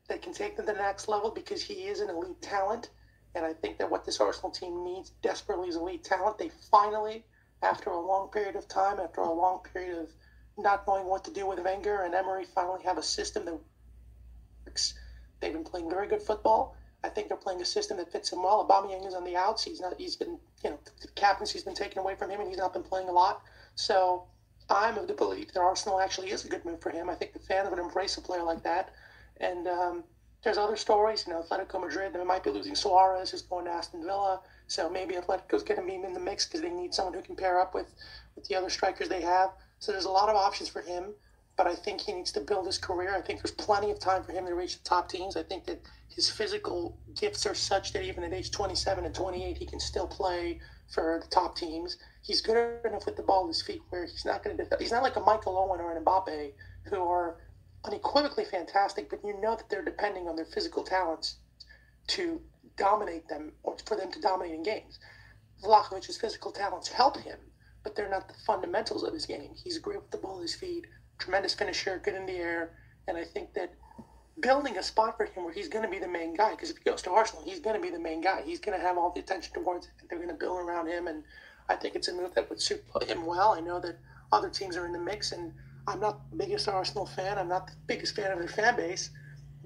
that can take them to the next level because he is an elite talent. And I think that what this Arsenal team needs desperately is elite talent. They finally, after a long period of time, after a long period of not knowing what to do with Wenger and Emery, finally have a system that works. They've been playing very good football. I think they're playing a system that fits him well. Aubameyang is on the outs. He's been, the captaincy's been taken away from him, and he's not been playing a lot. So I'm of the belief that Arsenal actually is a good move for him. I think the fans would embrace a player like that. And there's other stories. Atletico Madrid, they might be losing Suarez, who's going to Aston Villa. So maybe Atletico's going to be in the mix because they need someone who can pair up with the other strikers they have. So there's a lot of options for him. But I think he needs to build his career. I think there's plenty of time for him to reach the top teams. I think that his physical gifts are such that even at age 27 and 28, he can still play for the top teams. He's good enough with the ball at his feet where he's not going to he's not like a Michael Owen or an Mbappe who are unequivocally fantastic, but you know that they're depending on their physical talents to dominate them or for them to dominate in games. Vlahovic's physical talents help him, but they're not the fundamentals of his game. He's great with the ball at his feet, tremendous finisher, good in the air, and I think that building a spot for him where he's going to be the main guy, because if he goes to Arsenal, he's going to be the main guy. He's going to have all the attention towards it, and they're going to build around him, and I think it's a move that would suit him well. I know that other teams are in the mix, and I'm not the biggest Arsenal fan. I'm not the biggest fan of their fan base,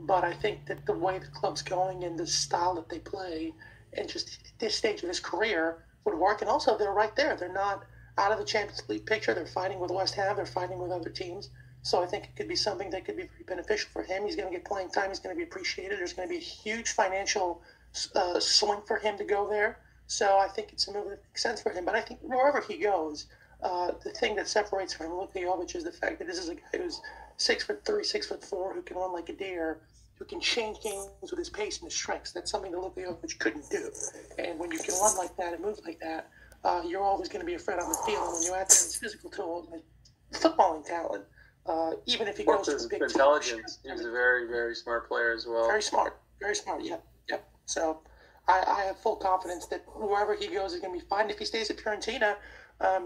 but I think that the way the club's going and the style that they play and just at this stage of his career would work. And also, they're right there. They're not out of the Champions League picture. They're fighting with West Ham. They're fighting with other teams. So I think it could be something that could be very beneficial for him. He's going to get playing time. He's going to be appreciated. There's going to be a huge financial swing for him to go there. So I think it's a move that makes sense for him. But I think wherever he goes, the thing that separates him from Luka Jovic is the fact that this is a guy who's 6'3", 6'4", who can run like a deer, who can change games with his pace and his strengths. That's something that Luka Jovic couldn't do. And when you can run like that and move like that, you're always going to be a threat on the field. And when you add to his physical tools and footballing talent, even if he goes to a big intelligence, he's a very, very smart player as well. Very smart. Yep. So I have full confidence that wherever he goes is going to be fine. If he stays at Fiorentina,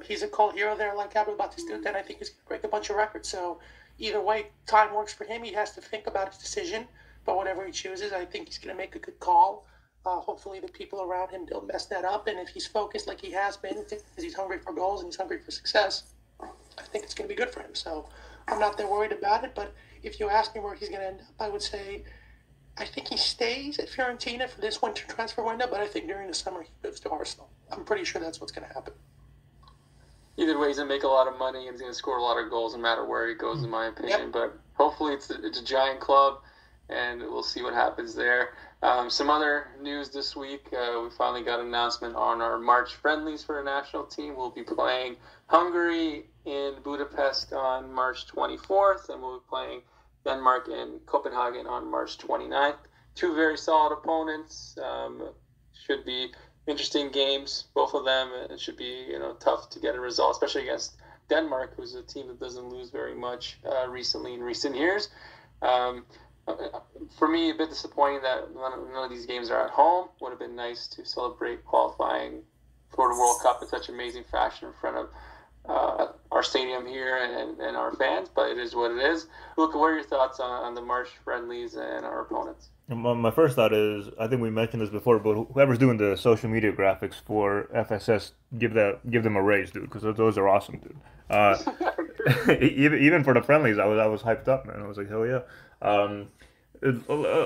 he's a cult hero there like Gabriel Batistuta, and I think he's going to break a bunch of records. So either way, time works for him. He has to think about his decision, but whatever he chooses, I think he's going to make a good call. Hopefully the people around him don't mess that up, and if he's focused like he has been, because he's hungry for goals and he's hungry for success, I think it's going to be good for him. So I'm not that worried about it, but if you ask me where he's going to end up, I would say I think he stays at Fiorentina for this winter transfer window, but I think during the summer he moves to Arsenal. I'm pretty sure that's what's going to happen. Either way, he's going to make a lot of money and he's going to score a lot of goals no matter where he goes, in my opinion. Yep. But hopefully it's a giant club, and we'll see what happens there. Some other news this week, we finally got an announcement on our March friendlies for the national team. We'll be playing Hungary in Budapest on March 24th, and we'll be playing Denmark in Copenhagen on March 29th. Two very solid opponents. Should be interesting games, both of them. It should be tough to get a result, especially against Denmark, who's a team that doesn't lose very much recently in recent years. For me, a bit disappointing that none of these games are at home. Would have been nice to celebrate qualifying for the World Cup in such amazing fashion in front of our stadium here and our fans, but it is what it is. Luca, what are your thoughts on the March friendlies and our opponents? My first thought is, I think we mentioned this before, but whoever's doing the social media graphics for FSS, give them a raise, dude, because those are awesome, dude. Even for the friendlies, I was hyped up, man. I was like, hell yeah.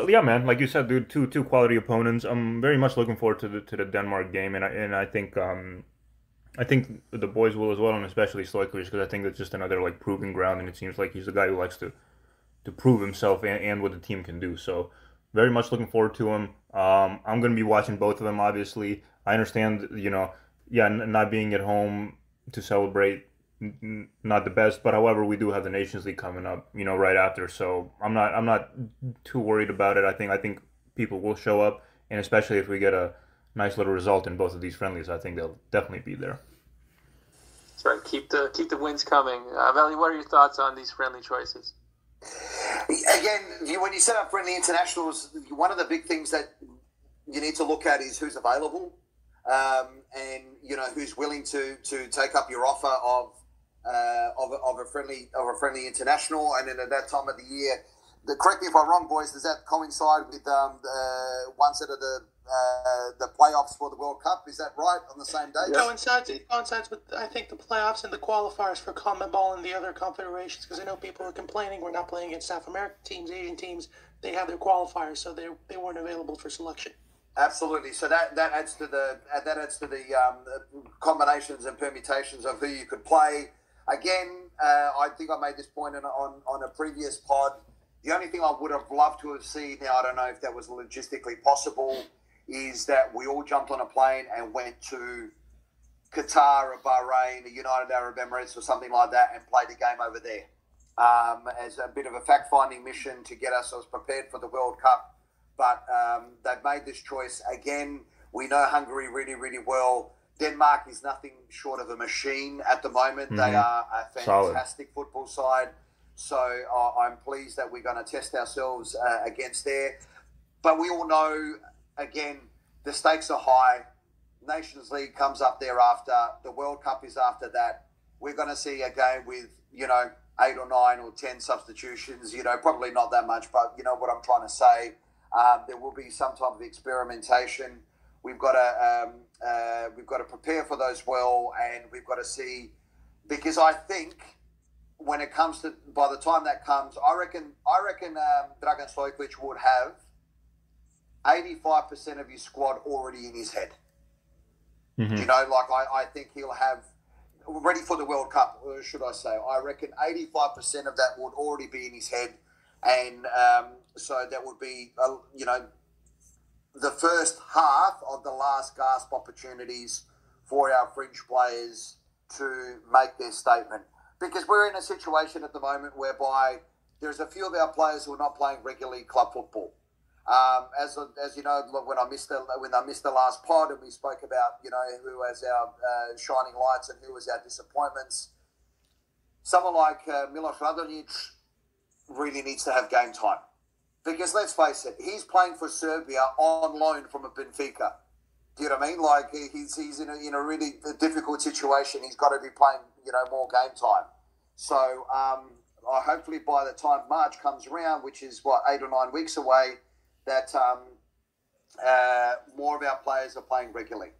Yeah, man. Like you said, dude, two quality opponents. I'm very much looking forward to the Denmark game, and I think the boys will as well, and especially Stojkovic, because I think it's just another like proving ground, and it seems like he's a guy who likes to prove himself and what the team can do. So very much looking forward to him. I'm going to be watching both of them, obviously. I understand, not being at home to celebrate, not the best, but however, we do have the Nations League coming up, right after. So I'm not too worried about it. I think people will show up, and especially if we get a nice little result in both of these friendlies, I think they'll definitely be there. That's right. Keep the wins coming. Vali, what are your thoughts on these friendly choices? Again, when you set up friendly internationals, one of the big things that you need to look at is who's available, and who's willing to take up your offer of a friendly international. And then at that time of the year, correct me if I'm wrong, boys, does that coincide with one set of the playoffs for the World Cup? Is that right, on the same day? It coincides with, I think, the playoffs and the qualifiers for CONMEBOL and the other confederations, because I know people are complaining we're not playing against South American teams, Asian teams. They have their qualifiers, so they weren't available for selection. Absolutely. So that adds to the combinations and permutations of who you could play. Again, I think I made this point on a previous pod. The only thing I would have loved to have seen, now I don't know if that was logistically possible, is that we all jumped on a plane and went to Qatar or Bahrain or United Arab Emirates or something like that and played a game over there as a bit of a fact-finding mission to get ourselves prepared for the World Cup. But they've made this choice. Again, we know Hungary really, really well. Denmark is nothing short of a machine at the moment. Mm-hmm. They are a fantastic football side. So I'm pleased that we're going to test ourselves against there. But we all know, again, the stakes are high. Nations League comes up thereafter. The World Cup is after that. We're going to see a game with, 8 or 9 or 10 substitutions. Probably not that much, but you know what I'm trying to say. There will be some type of experimentation. We've got to prepare for those well, and we've got to see, because I think when it comes to, by the time that comes, I reckon Dragan Stojkovic would have 85% of his squad already in his head. Mm-hmm. You know, like I think he'll have ready for the World Cup, or should I say? I reckon 85% of that would already be in his head, and so that would be, you know, the first half of the last gasp opportunities for our fringe players to make their statement. Because we're in a situation at the moment whereby there's a few of our players who are not playing regularly club football. As you know, when I missed the last pod and we spoke about, you know, who was our shining lights and who was our disappointments, someone like Milos Radonjic really needs to have game time. Because let's face it, he's playing for Serbia on loan from a Benfica. Do you know what I mean? Like he's in a really difficult situation. He's got to be playing, you know, more game time. So hopefully by the time March comes around, which is 8 or 9 weeks away, that more of our players are playing regularly.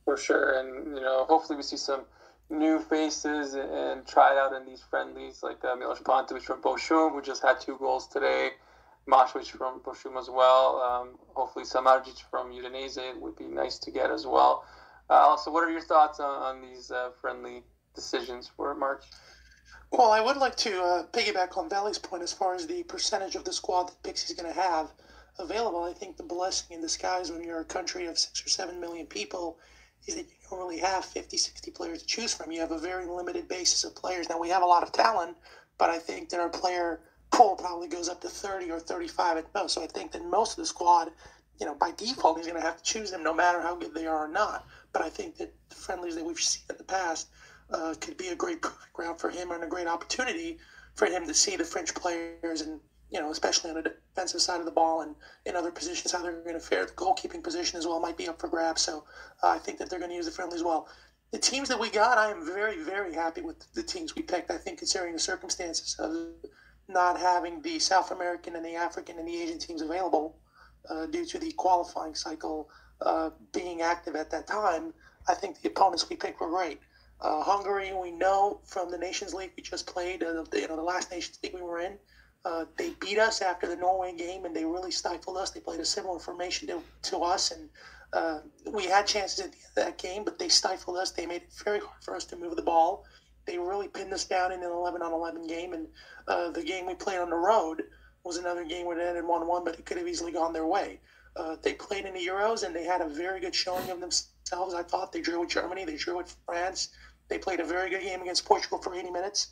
For sure, and you know, hopefully we see some new faces and try it out in these friendlies, like Milos Pantovic from Bochum, who just had 2 goals today. Mashvic from Bochum as well. Hopefully Samardzic from Udinese would be nice to get as well. So what are your thoughts on these friendly decisions for March? Well, I would like to piggyback on Valley's point as far as the percentage of the squad that Pixie's going to have available. I think the blessing in disguise when you're a country of 6 or 7 million people is that you don't really have 50, 60 players to choose from. You have a very limited basis of players. Now, we have a lot of talent, but I think that our player pool probably goes up to 30 or 35 at most. So I think that most of the squad, you know, by default, he's going to have to choose them no matter how good they are or not. But I think that the friendlies that we've seen in the past could be a great proving ground for him and a great opportunity for him to see the French players and, you know, especially on the defensive side of the ball and in other positions, how they're going to fare. The goalkeeping position as well might be up for grabs. So I think that they're going to use the friendlies well. The teams that we got, I am very, very happy with the teams we picked. I think considering the circumstances of not having the South American and the African and the Asian teams available due to the qualifying cycle being active at that time, I think the opponents we picked were great. Hungary, we know from the Nations League we just played, the last Nations League we were in, they beat us after the Norway game and they really stifled us. They played a similar formation to us, and we had chances at the end of that game, but they stifled us. They made it very hard for us to move the ball. They really pinned us down in an 11-on-11 game, and the game we played on the road was another game where it ended 1-1, but it could have easily gone their way. They played in the Euros, and they had a very good showing of themselves, I thought. They drew with Germany. They drew with France. They played a very good game against Portugal for 80 minutes.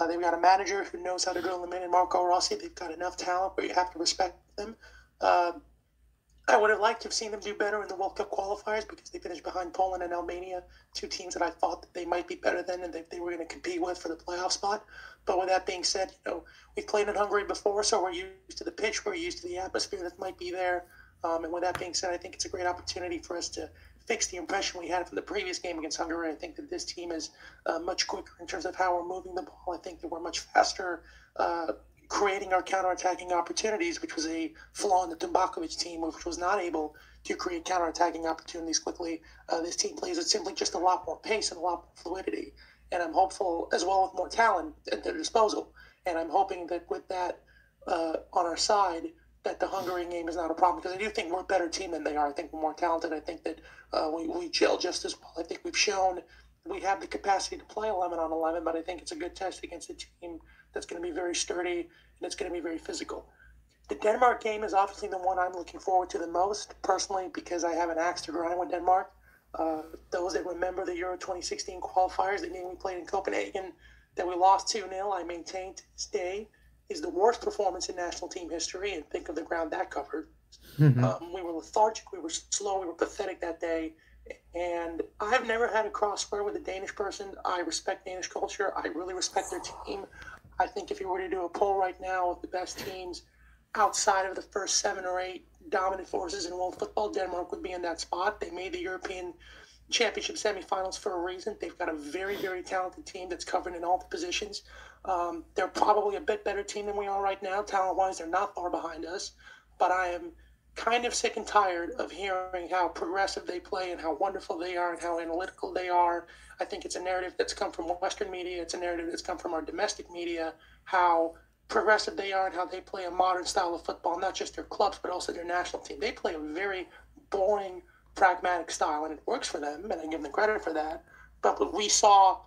They've got a manager who knows how to drill them in Marco Rossi. They've got enough talent where you have to respect them. I would have liked to have seen them do better in the World Cup qualifiers because they finished behind Poland and Albania, 2 teams that I thought that they might be better than and that they were going to compete with for the playoff spot. But with that being said, you know, we've played in Hungary before, so we're used to the pitch, we're used to the atmosphere that might be there. And with that being said, I think it's a great opportunity for us to fix the impression we had from the previous game against Hungary. I think that this team is much quicker in terms of how we're moving the ball. I think that we're much faster creating our counterattacking opportunities, which was a flaw in the Tumbakovic team, which was not able to create counterattacking opportunities quickly. This team plays with simply just a lot more pace and a lot more fluidity. And I'm hopeful, as well with more talent at their disposal. And I'm hoping that with that on our side, that the Hungary game is not a problem, because I do think we're a better team than they are. I think we're more talented. I think that we gel just as well. I think we've shown we have the capacity to play 11-on-11, but I think it's a good test against a team that's going to be very sturdy and it's going to be very physical. The Denmark game is obviously the one I'm looking forward to the most, personally, because I have an axe to grind with Denmark. Those that remember the Euro 2016 qualifiers, the game we played in Copenhagen that we lost 2-0, I maintain to this day, is the worst performance in national team history, and think of the ground that covered. Mm-hmm. We were lethargic, we were slow, we were pathetic that day, and I've never had a cross square with a Danish person. I respect Danish culture. I really respect their team. I think if you were to do a poll right now of the best teams outside of the first 7 or 8 dominant forces in world football, Denmark would be in that spot. They made the European Championship semifinals for a reason. They've got a very, very talented team that's covered in all the positions. They're probably a bit better team than we are right now. Talent-wise, they're not far behind us. But I am kind of sick and tired of hearing how progressive they play and how wonderful they are and how analytical they are. I think it's a narrative that's come from Western media. It's a narrative that's come from our domestic media, how progressive they are and how they play a modern style of football, not just their clubs, but also their national team. They play a very boring, pragmatic style, and it works for them, and I give them credit for that. But what we saw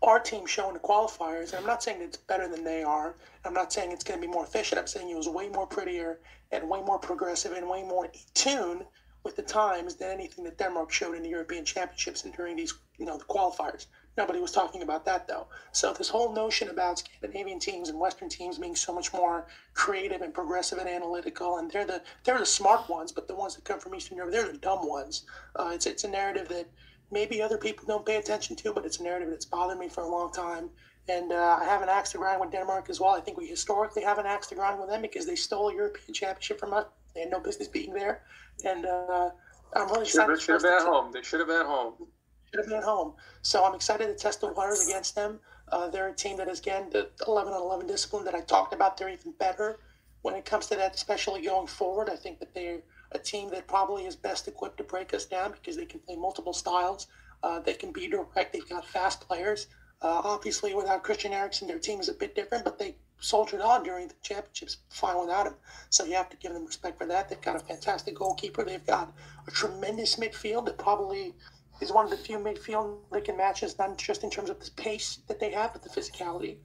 our team show in the qualifiers, and I'm not saying it's better than they are, I'm not saying it's going to be more efficient, I'm saying it was way more prettier and way more progressive and way more in tune with the times than anything that Denmark showed in the European Championships and during these, the qualifiers. Nobody was talking about that, though. So this whole notion about Scandinavian teams and Western teams being so much more creative and progressive and analytical, and they're the smart ones, but the ones that come from Eastern Europe, they're the dumb ones. It's a narrative that maybe other people don't pay attention to, but it's a narrative that's bothered me for a long time. And I have an axe to grind with Denmark as well. I think we historically have an axe to grind with them because they stole a European Championship from us. They had no business being there. And I'm really excited. Should have been at home. They should have been at home. Should have been at home. So I'm excited to test the waters against them. They're a team that is, again, the 11-on-11 discipline that I talked about. They're even better when it comes to that, especially going forward. I think that they're a team that probably is best equipped to break us down because they can play multiple styles. They can be direct. They've got fast players. Obviously, without Christian Eriksen, their team is a bit different, but they soldiered on during the championships fine without him. So you have to give them respect for that. They've got a fantastic goalkeeper. They've got a tremendous midfield that probably is one of the few midfield that can match us, not just in terms of the pace that they have, but the physicality.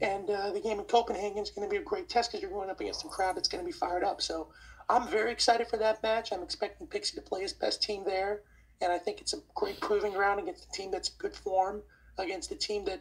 And the game in Copenhagen is going to be a great test because you're going up against a crowd that's going to be fired up. So I'm very excited for that match. I'm expecting Pixie to play his best team there. And I think it's a great proving ground against a team that's in good form, against a team that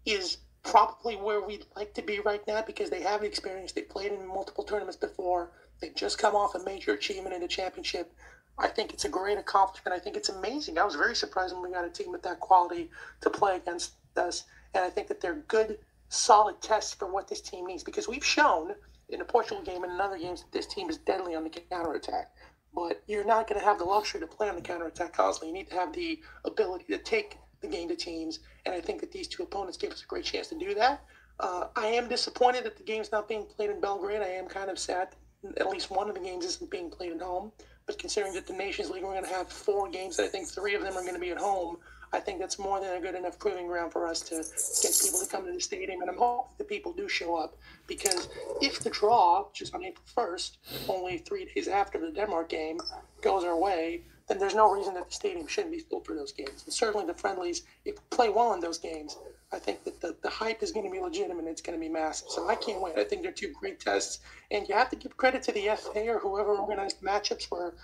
is probably where we'd like to be right now because they have the experience. They played in multiple tournaments before. They've just come off a major achievement in the championship. I think it's a great accomplishment. I think it's amazing. I was very surprised when we got a team with that quality to play against us. And I think that they're good, solid tests for what this team needs because we've shown in the Portugal game and in other games that this team is deadly on the counterattack. But you're not going to have the luxury to play on the counterattack constantly. You need to have the ability to take the game to teams, and I think that these two opponents gave us a great chance to do that. I am disappointed that the game's not being played in Belgrade. I am kind of sad that at least one of the games isn't being played at home. But considering that the Nations League, we're going to have 4 games, and I think 3 of them are going to be at home, I think that's more than a good enough proving ground for us to get people to come to the stadium. And I'm hoping that people do show up because if the draw, which is on April 1st, only 3 days after the Denmark game, goes our way, then there's no reason that the stadium shouldn't be filled for those games. And certainly the friendlies, if we play well in those games, I think that the hype is going to be legitimate and it's going to be massive. So I can't wait. I think they're 2 great tests. And you have to give credit to the FA or whoever organized matchups were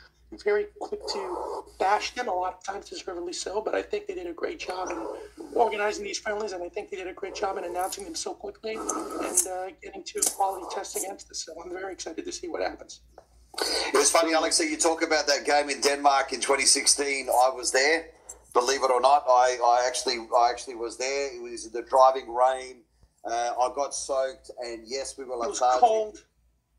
very quick to bash them, a lot of times deservedly so, but I think they did a great job in organizing these friendlies, and I think they did a great job in announcing them so quickly and getting 2 quality tests against us. So I'm very excited to see what happens. It was funny, Alex, that you talk about that game in Denmark in 2016. I was there, believe it or not. I actually was there. It was the driving rain. I got soaked, and yes, we were lethargic. It was cold.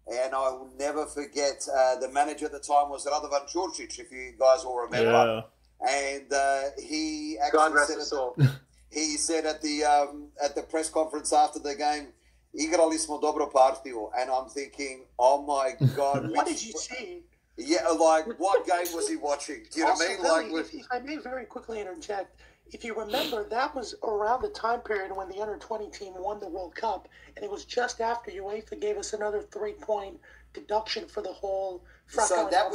And I will never forget the manager at the time was Radovan Djurcic, if you guys all remember. Yeah. And he actually said at the press conference after the game, "Igrali smo dobro partiju," and I'm thinking, oh my God, what did you see? Yeah, like what game was he watching? Do you know what I mean? Really, if I may very quickly interject. If you remember, that was around the time period when the under-20 team won the World Cup, and it was just after UEFA gave us another 3-point deduction for the whole so that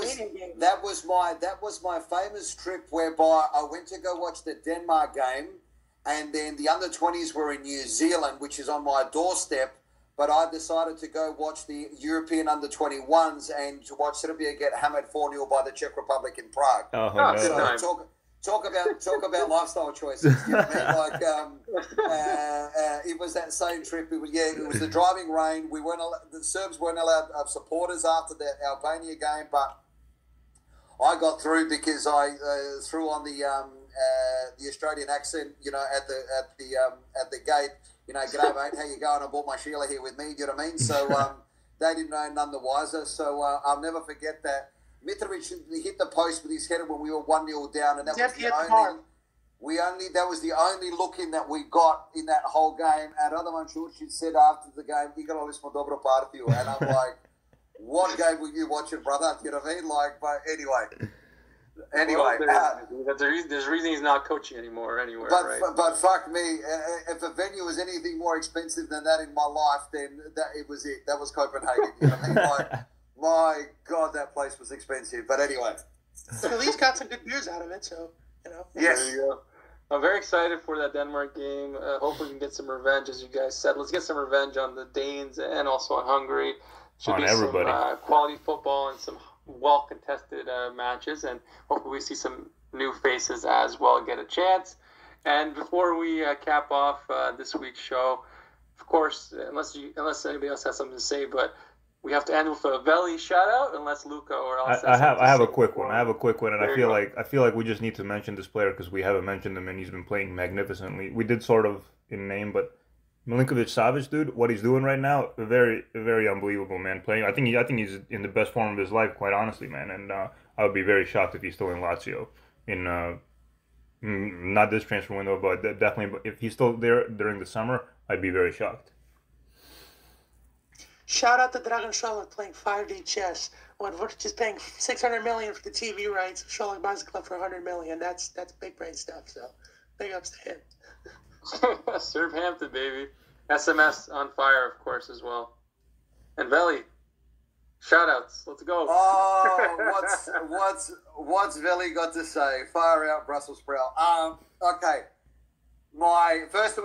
was my famous trip whereby I went to go watch the Denmark game, and then the under-20s were in New Zealand, which is on my doorstep. But I decided to go watch the European under-21s and to watch Serbia get hammered 4-0 by the Czech Republic in Prague. Oh, Talk about lifestyle choices. You know what I mean? Like it was that same trip. It was the driving rain. The Serbs weren't allowed supporters after the Albania game, but I got through because I threw on the Australian accent. You know, at the gate. You know, g'day mate, how you going? I brought my Sheila here with me. Do you know what I mean? So they didn't know none the wiser. So I'll never forget that. Mitrovic hit the post with his header when we were 1-0 down, and that was the only look in that we got in that whole game. And Radovan Djurcic said after the game, "Igrali smo dobro partiju," and I'm like, "What game were you watching, brother?" You know what I mean? Like, but anyway, Anyway, there's a reason he's not coaching anymore anywhere, right? But fuck me, if a venue was anything more expensive than that in my life, then it was it. That was Copenhagen. You know what I mean? Like, my God, that place was expensive. But anyway. But at least got some good beers out of it, so, you know. Yes. There you go. I'm very excited for that Denmark game. Hopefully we can get some revenge, as you guys said. Let's get some revenge on the Danes and also on Hungary. Should on be everybody. Some quality football and some well-contested matches, and hopefully we see some new faces as well get a chance. And before we cap off this week's show, of course, unless anybody else has something to say, but we have to end with a Veli shout out, unless Luca or else. I have a quick one. And I feel like we just need to mention this player because we haven't mentioned him, and he's been playing magnificently. We did sort of in name, but Milinkovic-Savic, dude, what he's doing right now, very, very unbelievable, man. Playing, I think he's in the best form of his life, quite honestly, man. And I would be very shocked if he's still in Lazio in not this transfer window, but definitely if he's still there during the summer, I'd be very shocked. Shout out to Dragan Šolak playing 5D chess when Vučić is paying $600 million for the TV rights. Šolak buys the club for $100 million. That's big brain stuff. So big ups to him. Serve Hampton, baby. SMS on fire, of course, as well. And Veli, shout-outs. Let's go. Oh, what's Veli got to say? Fire out, Brussels sprout. Okay. My first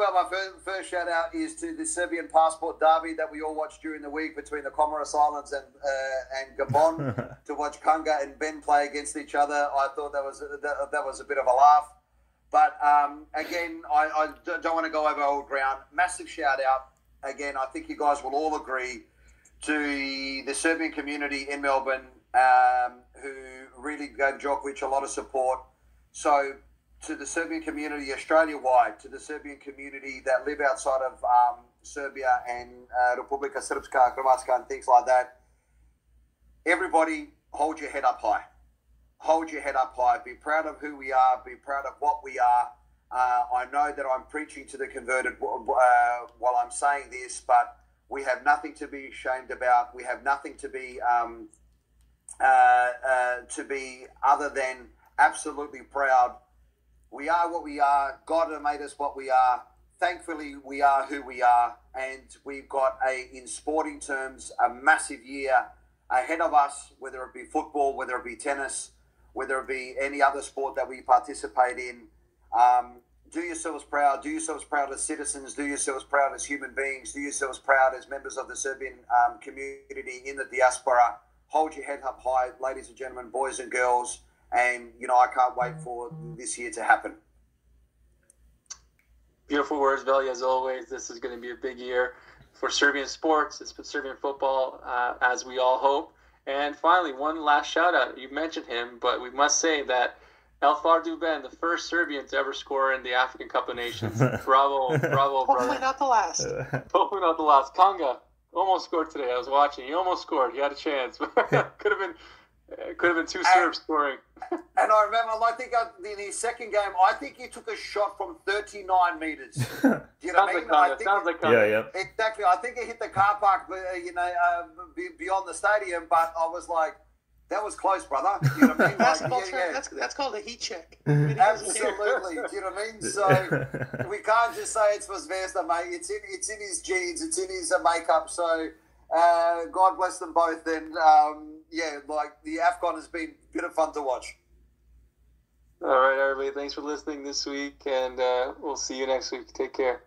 shout-out is to the Serbian passport derby that we all watched during the week between the Comoros Islands and Gabon to watch Kanga and Ben play against each other. I thought that was a bit of a laugh. But, again, I don't want to go over old ground. Massive shout-out. Again, I think you guys will all agree to the Serbian community in Melbourne who really gave Djokovic a lot of support. So, to the Serbian community Australia-wide, to the Serbian community that live outside of Serbia and Republika Srpska, Hrvatska and things like that, everybody hold your head up high. Hold your head up high. Be proud of who we are. Be proud of what we are. I know that I'm preaching to the converted while I'm saying this, but we have nothing to be ashamed about. We have nothing to be other than absolutely proud. We are what we are. God has made us what we are. Thankfully, we are who we are, and we've got in sporting terms, a massive year ahead of us. Whether it be football, whether it be tennis, whether it be any other sport that we participate in. Do yourselves proud. Do yourselves proud as citizens. Do yourselves proud as human beings. Do yourselves proud as members of the Serbian community in the diaspora. Hold your head up high, ladies and gentlemen, boys and girls. And, I can't wait for this year to happen. Beautiful words, Veli, as always. This is going to be a big year for Serbian sports. It's Serbian football, as we all hope. And finally, one last shout-out. You mentioned him, but we must say that Elfar Duben, the first Serbian to ever score in the African Cup of Nations. Bravo, bravo, brother. Hopefully not the last. Hopefully not the last. Kanga almost scored today. I was watching. He almost scored. He had a chance. Could have been two Serbs scoring. And I remember, I think in his second game, I think he took a shot from 39 metres. Do you know what I mean? Sounds like Kanga. Yeah. Exactly. I think he hit the car park, beyond the stadium, but I was like, that was close, brother. You know what I mean? Basketball term, that's called a heat check. Absolutely. Do you know what I mean? So we can't just say it's for Zvezda, mate. It's in his genes. It's in his makeup. So God bless them both. And the AFCON has been a bit of fun to watch. All right, everybody. Thanks for listening this week, and we'll see you next week. Take care.